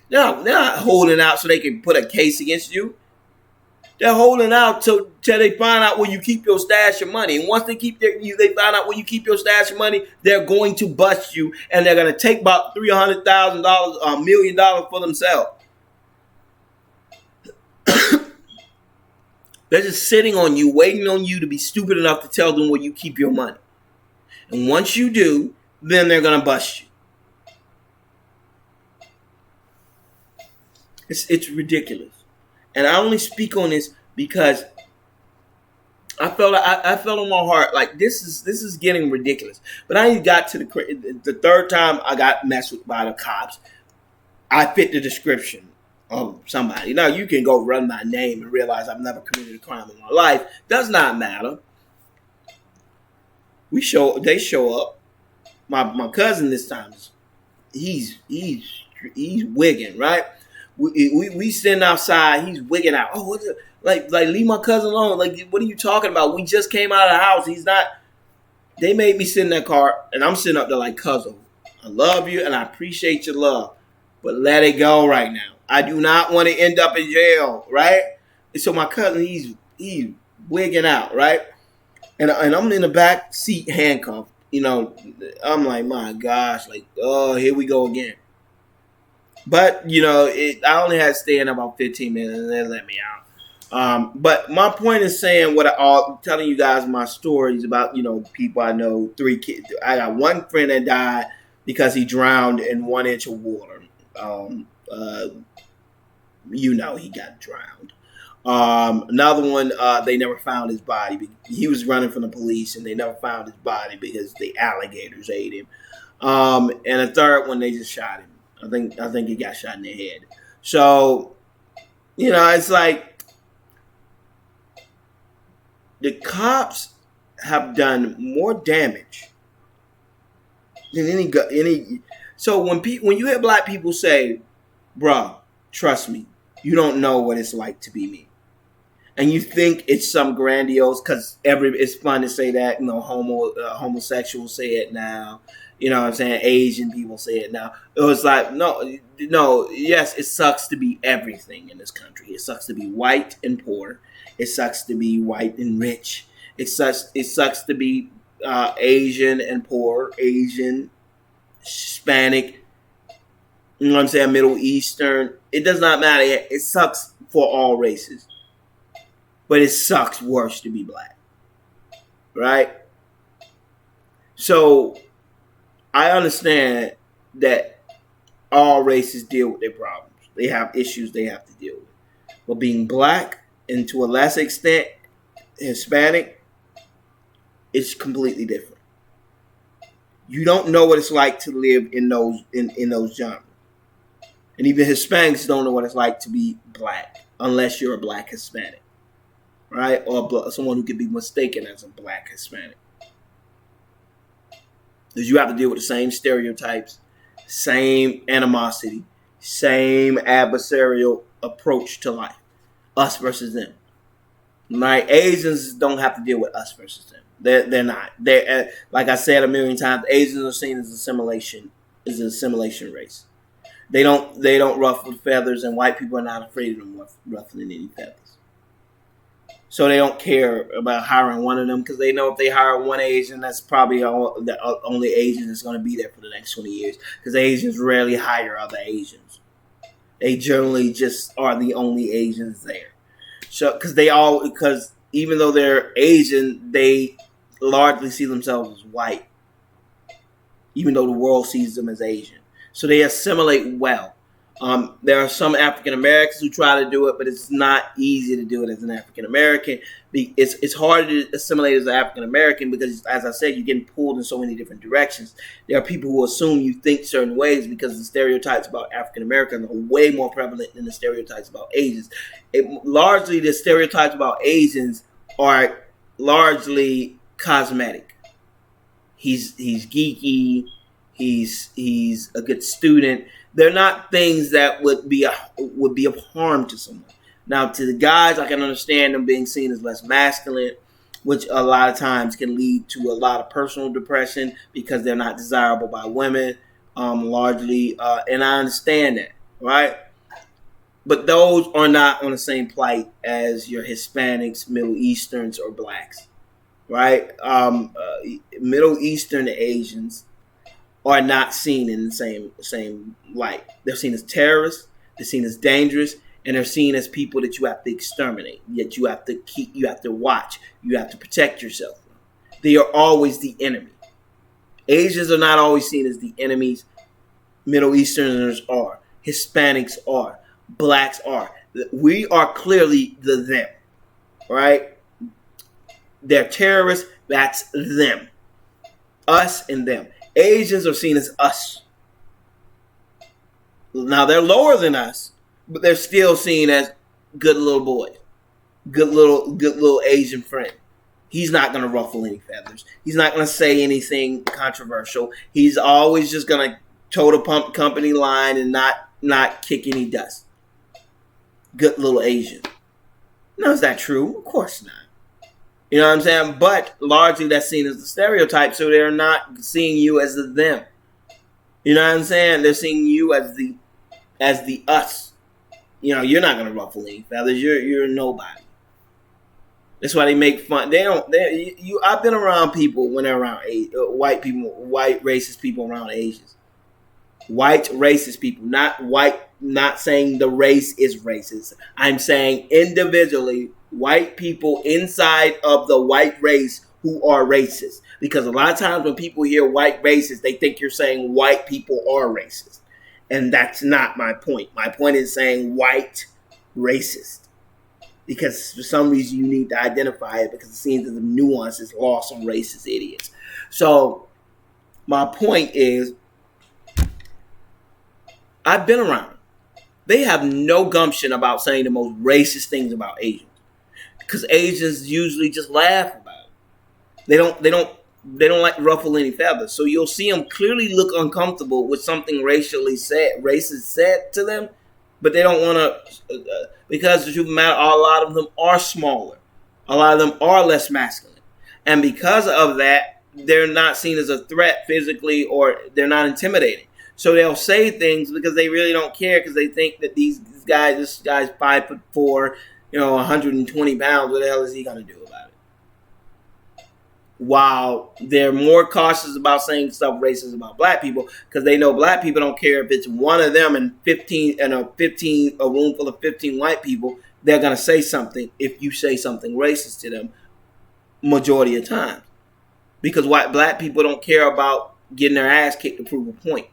A: They're not holding out so they can put a case against you. They're holding out till they find out where you keep your stash of money. And once they find out where you keep your stash of money, they're going to bust you. And they're going to take about $300,000, $1 million for themselves. They're just sitting on you, waiting on you to be stupid enough to tell them where you keep your money. And once you do, then they're going to bust you. It's ridiculous. And I only speak on this because I felt on my heart like this is getting ridiculous. But I got to the third time I got messed with by the cops. I fit the description of somebody. Now you can go run my name and realize I've never committed a crime in my life. Does not matter. They show up. My cousin this time, he's wigging, right? We sitting outside. He's wigging out. Oh, what's it? Like leave my cousin alone. Like, what are you talking about? We just came out of the house. He's not. They made me sit in that car, and I'm sitting up there like, cousin, I love you and I appreciate your love, but let it go right now. I do not want to end up in jail, right? And so my cousin, he's wigging out, right? And I'm in the back seat handcuffed. You know, I'm like, my gosh, like, oh, here we go again. But, you know, I only had to stay in about 15 minutes and they let me out. But my point is saying telling you guys my stories about, you know, people I know, 3 kids. I got one friend that died because he drowned in 1 inch of water. You know, he got drowned. Another one, they never found his body. He was running from the police and they never found his body because the alligators ate him. And a third one, they just shot him. I think he got shot in the head. So, you know, it's like the cops have done more damage than any. So when you hear black people say, "Bruh, trust me, you don't know what it's like to be me," and you think it's some grandiose because it's fun to say that. You know, homosexuals say it now. You know what I'm saying? Asian people say it now. It was like, no, yes, it sucks to be everything in this country. It sucks to be white and poor. It sucks to be white and rich. It sucks to be Asian and poor, Asian, Hispanic, you know what I'm saying, Middle Eastern. It does not matter. It sucks for all races. But it sucks worse to be black. Right? So I understand that all races deal with their problems. They have issues they have to deal with. But being black and to a lesser extent Hispanic, it's completely different. You don't know what it's like to live in those genres. And even Hispanics don't know what it's like to be black unless you're a black Hispanic, right? Or someone who could be mistaken as a black Hispanic. Because you have to deal with the same stereotypes, same animosity, same adversarial approach to life. Us versus them. Right? Asians don't have to deal with us versus them. They're not. They're like I said a million times. Asians are seen as assimilation race. They don't ruffle feathers, and white people are not afraid of them ruffling any feathers. So they don't care about hiring one of them because they know if they hire one Asian, that's probably the only Asian that's going to be there for the next 20 years. Because Asians rarely hire other Asians. They generally just are the only Asians there. So because even though they're Asian, they largely see themselves as white, even though the world sees them as Asian. So they assimilate well. There are some African Americans who try to do it, but it's not easy to do it as an African American. It's hard to assimilate as an African American because, as I said, you're getting pulled in so many different directions. There are people who assume you think certain ways because the stereotypes about African Americans are way more prevalent than the stereotypes about Asians. Largely, the stereotypes about Asians are largely cosmetic. He's geeky. He's a good student. They're not things that would be of harm to someone. Now, to the guys, I can understand them being seen as less masculine, which a lot of times can lead to a lot of personal depression because they're not desirable by women, largely. And I understand that, right? But those are not on the same plight as your Hispanics, Middle Easterns, or blacks, right? Middle Eastern Asians are not seen in the same light. They're seen as terrorists, they're seen as dangerous, and they're seen as people that you have to exterminate, yet you have to keep, you have to watch, you have to protect yourself from. They are always the enemy. Asians are not always seen as the enemies. Middle Easterners are. Hispanics are. Blacks are. We are clearly the them, right? They're terrorists, that's them. Us and them. Asians are seen as us. Now they're lower than us, but they're still seen as good little boys, good little Asian friend. He's not going to ruffle any feathers. He's not going to say anything controversial. He's always just going to toe the pump company line and not kick any dust. Good little Asian. Now, is that true? Of course not. You know what I'm saying? But largely that's seen as the stereotype, so they're not seeing you as the them. You know what I'm saying? They're seeing you as the us. You know, you're not gonna ruffle any feathers. You're nobody. That's why they make fun. I've been around people when they're around white people, white racist people around Asians. White racist people, not saying the race is racist. I'm saying individually white people inside of the white race who are racist. Because a lot of times when people hear white racist, they think you're saying white people are racist. And that's not my point. My point is saying white racist. Because for some reason you need to identify it because it seems that the nuance is lost on racist idiots. So my point is, I've been around. They have no gumption about saying the most racist things about Asians. Because Asians usually just laugh about it. They don't like ruffle any feathers. So you'll see them clearly look uncomfortable with something racist said to them, but they don't want to, because the truth of the matter, a lot of them are smaller. A lot of them are less masculine. And because of that, they're not seen as a threat physically, or they're not intimidating. So they'll say things because they really don't care, because they think that this guy's 5'4", 120 pounds. What the hell is he gonna do about it? While they're more cautious about saying stuff racist about black people, because they know black people don't care if it's one of them and a room full of 15 white people. They're gonna say something if you say something racist to them. Majority of time, because black people don't care about getting their ass kicked to prove a point,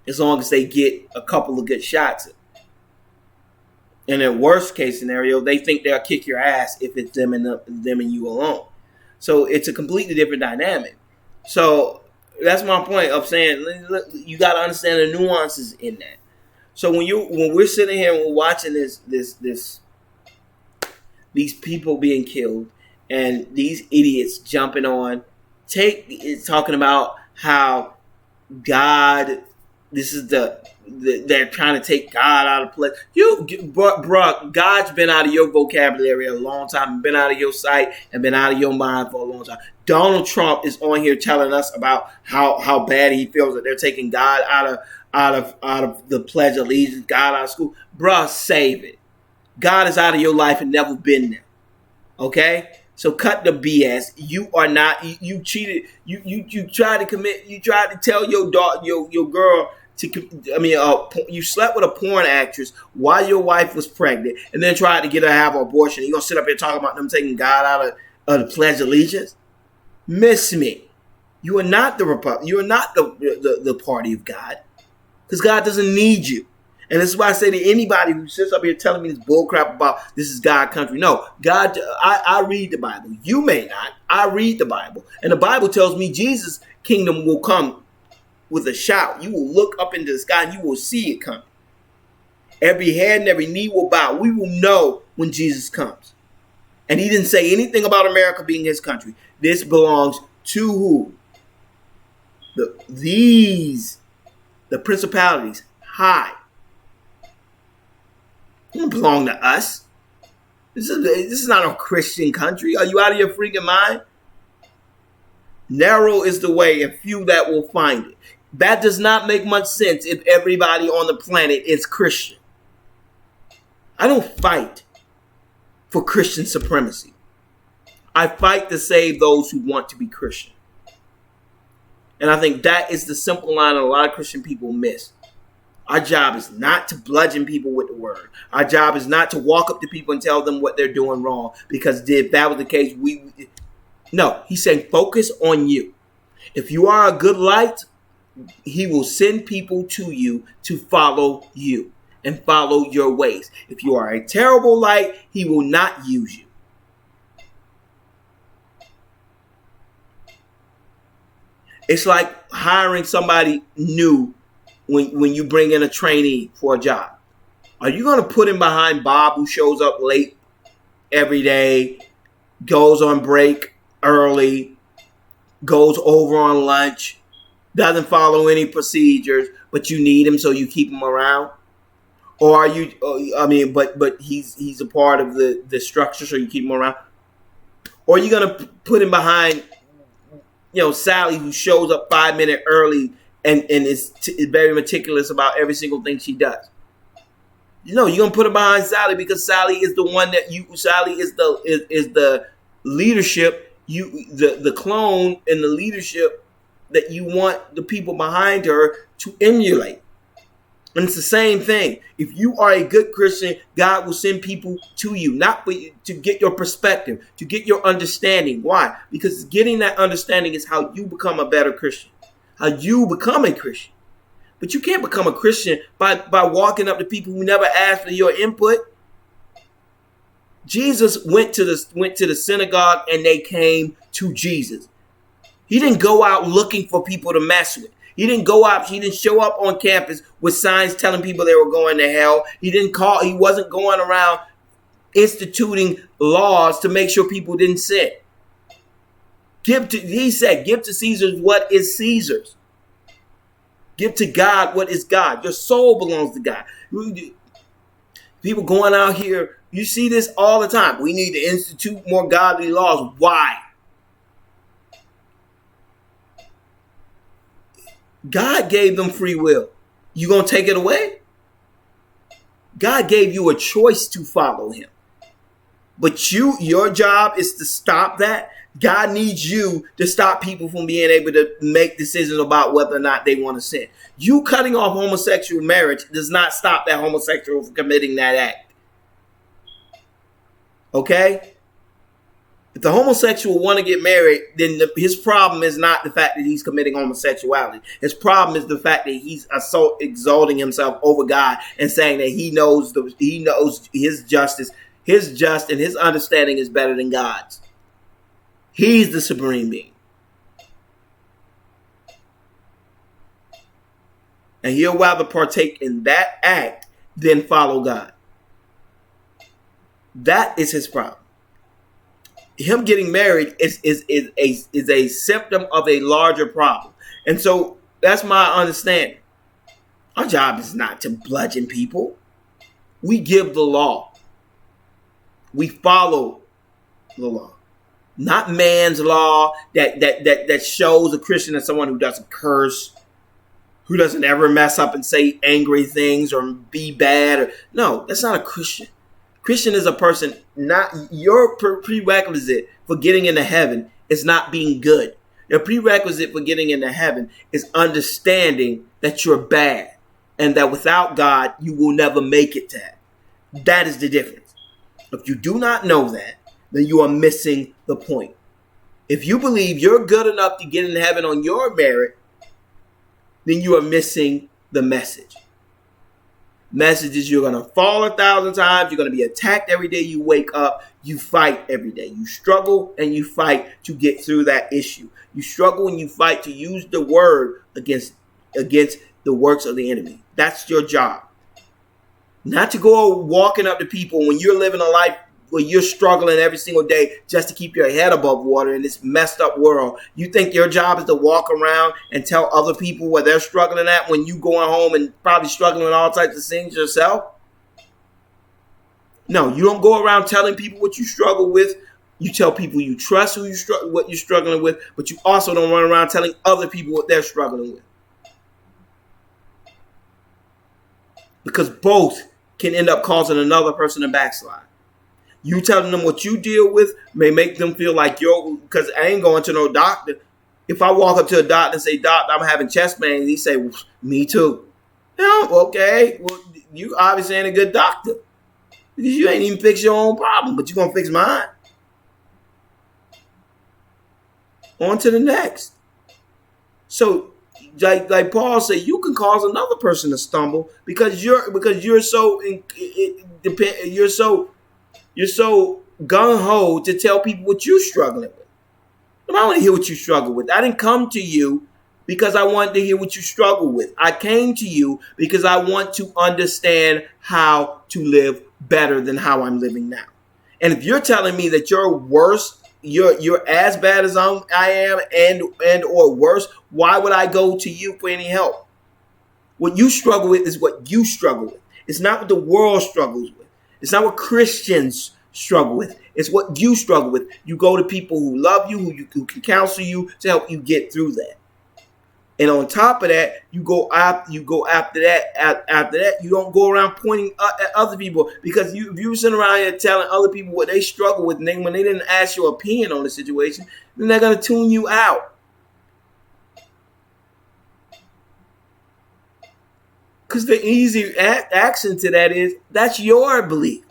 A: as long as they get a couple of good shots. In a worst case scenario, they think they'll kick your ass if it's them and you alone. So it's a completely different dynamic. So that's my point of saying you got to understand the nuances in that. So when we're sitting here and we're watching these people being killed and these idiots jumping on, talking about how God, this is they're trying to take God out of place. Bruh, God's been out of your vocabulary a long time, been out of your sight, and been out of your mind for a long time. Donald Trump is on here telling us about how bad he feels that they're taking God out of the Pledge of Allegiance, God out of school. Bruh, save it. God is out of your life and never been there. Okay? So cut the BS. You are not. You cheated. You tried to commit. You tried to tell your daughter, your girl you slept with a porn actress while your wife was pregnant, and then tried to get her to have an abortion. You gonna sit up here talking about them taking God out of the Pledge of Allegiance? Miss me. You are not the Republic. You are not the party of God, because God doesn't need you. And this is why I say to anybody who sits up here telling me this bullcrap about this is God country. No, God, I read the Bible. You may not. I read the Bible. And the Bible tells me Jesus' kingdom will come with a shout. You will look up into the sky and you will see it come. Every head and every knee will bow. We will know when Jesus comes. And he didn't say anything about America being his country. This belongs to who? The principalities high. It don't belong to us. This is not a Christian country. Are you out of your freaking mind? Narrow is the way, and few that will find it. That does not make much sense if everybody on the planet is Christian. I don't fight for Christian supremacy. I fight to save those who want to be Christian. And I think that is the simple line that a lot of Christian people miss. Our job is not to bludgeon people with the word. Our job is not to walk up to people and tell them what they're doing wrong. Because if that was the case, no, he's saying focus on you. If you are a good light, he will send people to you to follow you and follow your ways. If you are a terrible light, he will not use you. It's like hiring somebody new when you bring in a trainee for a job. Are you going to put him behind Bob, who shows up late every day, goes on break early, goes over on lunch, doesn't follow any procedures, but you need him so you keep him around? Or are you, but he's a part of the structure so you keep him around? Or are you going to put him behind, Sally, who shows up 5 minutes early and is very meticulous about every single thing she does? You're going to put her behind Sally because Sally is the one Sally is the leadership, the clone and the leadership that you want the people behind her to emulate. And it's the same thing. If you are a good Christian, God will send people to you, not for you, to get your perspective, to get your understanding. Why? Because getting that understanding is how you become a better Christian, how you become a Christian. But you can't become a Christian by walking up to people who never asked for your input. Jesus went to the synagogue and they came to Jesus. He didn't go out looking for people to mess with. He didn't show up on campus with signs telling people they were going to hell. He wasn't going around instituting laws to make sure people didn't sin. He said, give to Caesar what is Caesar's. Give to God what is God. Your soul belongs to God. People going out here, you see this all the time. We need to institute more godly laws. Why? God gave them free will. You gonna take it away? God gave you a choice to follow him. But your job is to stop that. God needs you to stop people from being able to make decisions about whether or not they want to sin. You cutting off homosexual marriage does not stop that homosexual from committing that act. Okay? If the homosexual want to get married, then his problem is not the fact that he's committing homosexuality. His problem is the fact that he's so exalting himself over God and saying that he knows his justice, his just and his understanding is better than God's. He's the supreme being. And he'll rather partake in that act than follow God. That is his problem. Him getting married is a symptom of a larger problem. And so that's my understanding. Our job is not to bludgeon people. We give the law. We follow the law. Not man's law that shows a Christian as someone who doesn't curse, who doesn't ever mess up and say angry things or be bad. No, that's not a Christian. Christian is a person, not your prerequisite for getting into heaven is not being good. Your prerequisite for getting into heaven is understanding that you're bad and that without God, you will never make it to heaven. That is the difference. If you do not know that, then you are missing the point. If you believe you're good enough to get into heaven on your merit, then you are missing the message. Message is you're going to fall 1,000 times. You're going to be attacked every day you wake up. You fight every day. You struggle and you fight to get through that issue. You struggle and you fight to use the word against the works of the enemy. That's your job. Not to go walking up to people when you're living a life where you're struggling every single day just to keep your head above water in this messed up world. You think your job is to walk around and tell other people what they're struggling at when you going home and probably struggling with all types of things yourself? No, you don't go around telling people what you struggle with. You tell people you trust what you're struggling with, but you also don't run around telling other people what they're struggling with. Because both can end up causing another person to backslide. You telling them what you deal with may make them feel like because I ain't going to no doctor. If I walk up to a doctor and say, "Doctor, I'm having chest pain," he say, "Well, me too." Okay. Well, you obviously ain't a good doctor because you ain't even fix your own problem, but you gonna fix mine. On to the next. So, like Paul said, you can cause another person to stumble because you're so gung-ho to tell people what you're struggling with. I don't want to hear what you struggle with. I didn't come to you because I wanted to hear what you struggle with. I came to you because I want to understand how to live better than how I'm living now. And if you're telling me that you're worse, you're as bad as I am and or worse, why would I go to you for any help? What you struggle with is what you struggle with. It's not what the world struggles with. It's not what Christians struggle with. It's what you struggle with. You go to people who love you, who can counsel you to help you get through that. And on top of that, you go after that. You don't go around pointing at other people because if you sitting around here telling other people what they struggle with, and when they didn't ask your opinion on the situation, then they're gonna tune you out. Because the easy action to that is that's your belief,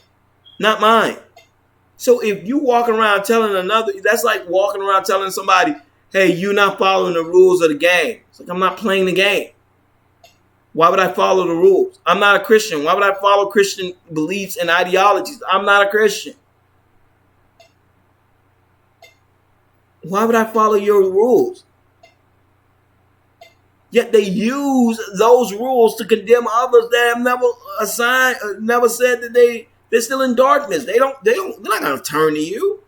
A: not mine. So if you walking around telling another, that's like walking around telling somebody, "Hey, you're not following the rules of the game." It's like, I'm not playing the game. Why would I follow the rules? I'm not a Christian. Why would I follow Christian beliefs and ideologies? I'm not a Christian. Why would I follow your rules? Yet they use those rules to condemn others that have never said that they're still in darkness. They're not going to turn to you.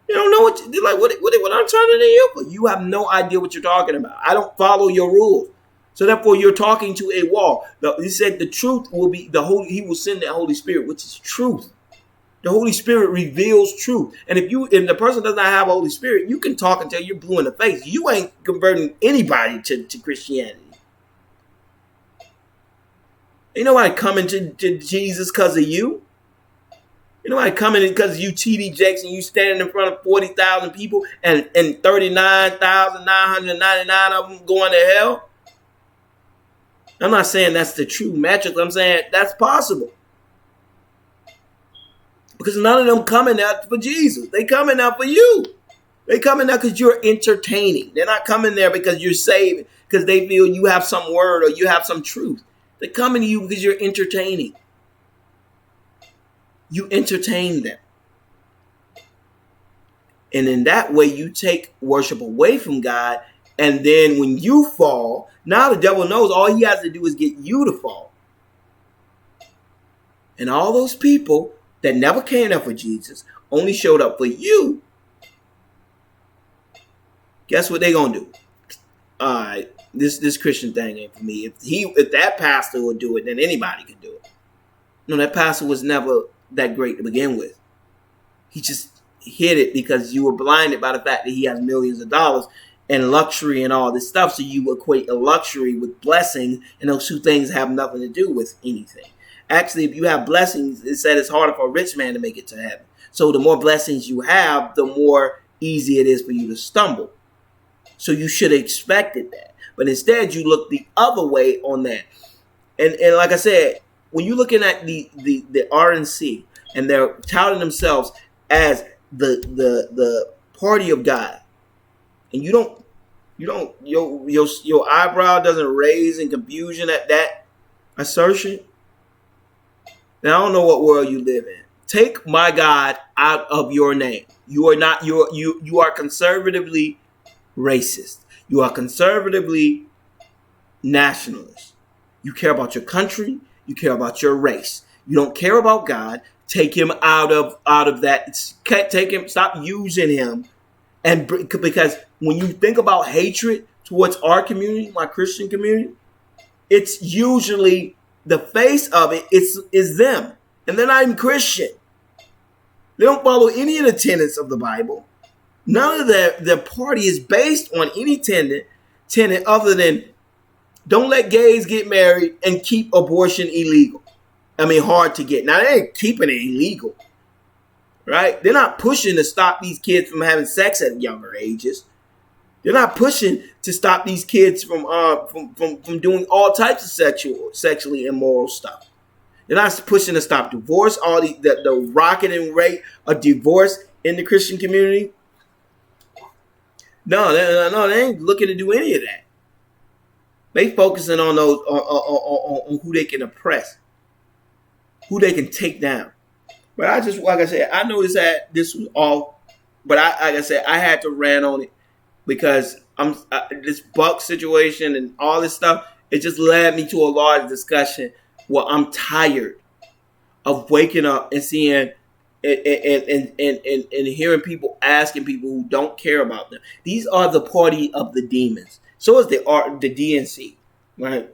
A: You don't know they're like, what I'm turning to you for? You have no idea what you're talking about. I don't follow your rules. So therefore you're talking to a wall. He said the truth will be he will send the Holy Spirit, which is truth. The Holy Spirit reveals truth. And if the person does not have Holy Spirit, you can talk until you're blue in the face. You ain't converting anybody to Christianity. Ain't nobody coming to Jesus because of you. You know, I coming because you TD Jakes and you standing in front of 40,000 people and 39,999 of them going to hell. I'm not saying that's the true metric. I'm saying that's possible. Because none of them coming out for Jesus. They coming out for you. They coming out because you're entertaining. They're not coming there because you're saved, because they feel you have some word or you have some truth. They're coming to you because you're entertaining. You entertain them. And in that way, you take worship away from God. And then when you fall, now the devil knows all he has to do is get you to fall. And all those people that never came up for Jesus only showed up for you. Guess what they gonna do? All right, this Christian thing ain't for me. If that pastor would do it, then anybody can do it. No, that pastor was never that great to begin with. He just hit it because you were blinded by the fact that he has millions of dollars and luxury and all this stuff. So you equate a luxury with blessing, and those two things have nothing to do with anything. Actually, if you have blessings, it said it's harder for a rich man to make it to heaven. So the more blessings you have, the more easy it is for you to stumble. So you should have expected that. But instead, you look the other way on that. And like I said, when you're looking at the RNC and they're touting themselves as the party of God, and your eyebrow doesn't raise in confusion at that assertion, then I don't know what world you live in. Take my God out of your name. You are conservatively racist. You are conservatively nationalist. You care about your country. You care about your race. You don't care about God. Take him out of that. Take him. Stop using him. And because when you think about hatred towards our community, my Christian community, it's usually the face of it is them, and they're not even Christian. They don't follow any of the tenets of the Bible. None of their party is based on any tenet other than don't let gays get married and keep abortion illegal. I mean, hard to get. Now, they ain't keeping it illegal, right? They're not pushing to stop these kids from having sex at younger ages. They're not pushing to stop these kids from doing all types of sexually immoral stuff. They're not pushing to stop divorce, all the rocketing rate of divorce in the Christian community. No, they ain't looking to do any of that. They focusing on those on who they can oppress, who they can take down. But I just, like I said, I noticed that this was off. But like I said, I had to rant on it because this Buck situation and all this stuff. It just led me to a large discussion where I'm tired of waking up and seeing and hearing people asking people who don't care about them. These are the party of the demons. So is the DNC, right?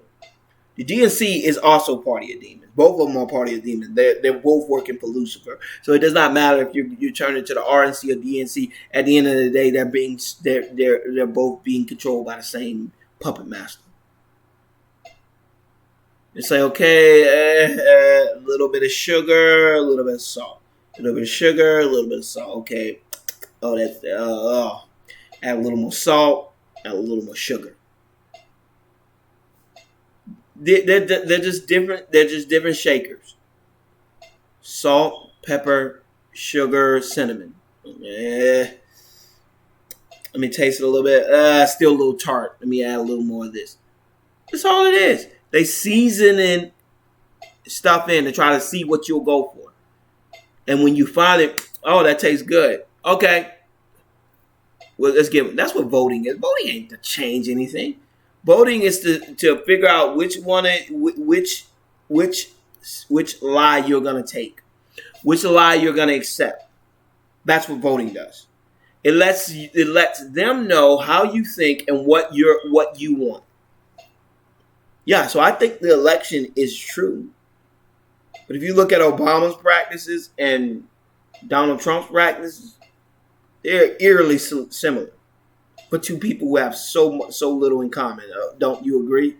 A: The DNC is also party of demons. Both of them are party of demons. They're both working for Lucifer. So it does not matter if you turn into the RNC or DNC. At the end of the day, they're both being controlled by the same puppet master. You say, okay, a little bit of sugar, a little bit of salt. A little bit of sugar, a little bit of salt. Okay. Oh, that's add a little more salt, add a little more sugar. They're just different. They're just different shakers. Salt, pepper, sugar, cinnamon. Let me taste it a little bit. Still a little tart. Let me add a little more of this. That's all it is. They seasoning stuff in to try to see what you'll go for. And when you find it, oh, that tastes good. Okay. Well, let's give it. That's what voting is. Voting ain't to change anything. Voting is to figure out which lie you're gonna take, which lie you're gonna accept. That's what voting does. It lets them know how you think and what you want. Yeah, so I think the election is true. But if you look at Obama's practices and Donald Trump's practices, they're eerily similar. For two people who have so little in common. Don't you agree?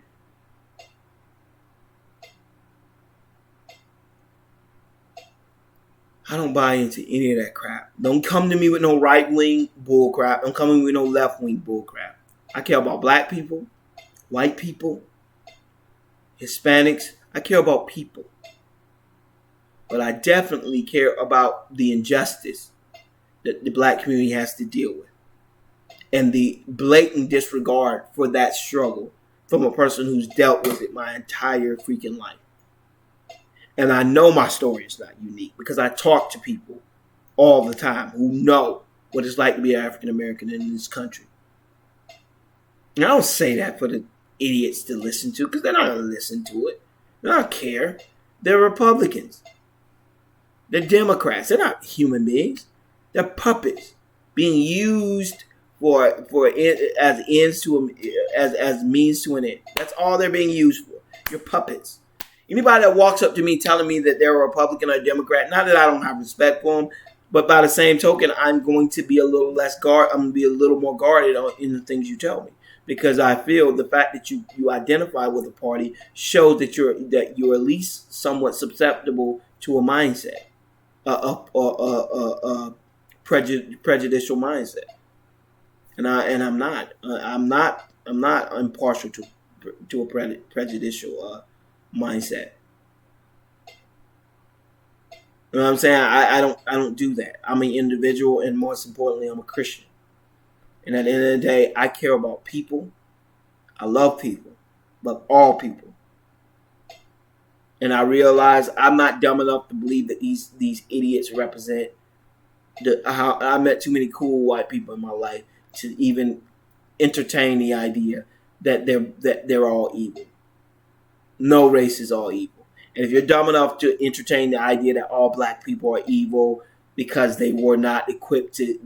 A: I don't buy into any of that crap. Don't come to me with no right-wing bull crap. Don't come to me with no left-wing bull crap. I care about black people, white people, Hispanics. I care about people. but I definitely care about the injustice that the black community has to deal with, and the blatant disregard for that struggle from a person who's dealt with it my entire freaking life. And I know my story is not unique because I talk to people all the time who know what it's like to be African American in this country. And I don't say that for the idiots to listen to, because they're not going to listen to it. They don't care. They're Republicans. They're Democrats. They're not human beings. They're puppets being used for as ends to as means to an end. That's all they're being used for. You're puppets. Anybody that walks up to me telling me that they're a Republican or a Democrat, not that I don't have respect for them, but by the same token, I'm going to be a little less I'm going to be a little more guarded in the things you tell me, because I feel the fact that you identify with a party shows that you're at least somewhat susceptible to a mindset, a prejudicial mindset, and I'm not. I'm not impartial to a prejudicial mindset. You know what I'm saying? I don't do that. I'm an individual, and most importantly, I'm a Christian. And at the end of the day, I care about people. I love people, love all people. And I realize I'm not dumb enough to believe that these idiots represent how I met too many cool white people in my life to even entertain the idea that they're all evil. No race is all evil. And if you're dumb enough to entertain the idea that all black people are evil because they were not equipped to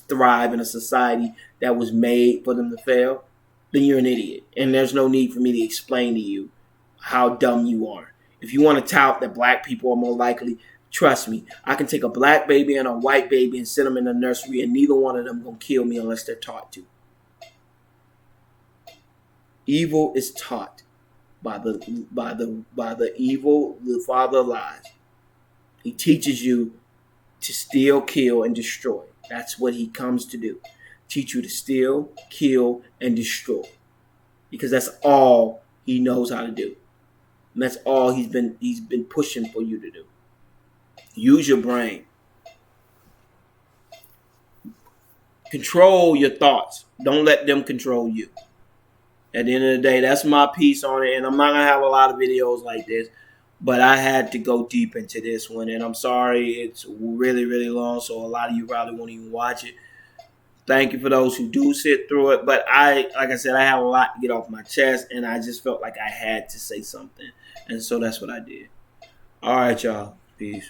A: thrive in a society that was made for them to fail, then you're an idiot. And there's no need for me to explain to you how dumb you are. If you want to tout that black people are more likely, trust me, I can take a black baby and a white baby and send them in a nursery, and neither one of them going to kill me unless they're taught to. Evil is taught by the evil, the father of lies. He teaches you to steal, kill, and destroy. That's what he comes to do. Teach you to steal, kill, and destroy. Because that's all he knows how to do. And that's all he's been pushing for you to do. Use your brain. Control your thoughts. Don't let them control you. At the end of the day, that's my piece on it. And I'm not going to have a lot of videos like this, but I had to go deep into this one. And I'm sorry, it's really, really long, so a lot of you probably won't even watch it. Thank you for those who do sit through it. But like I said, I have a lot to get off my chest, and I just felt like I had to say something. And so that's what I did. All right, y'all. Peace.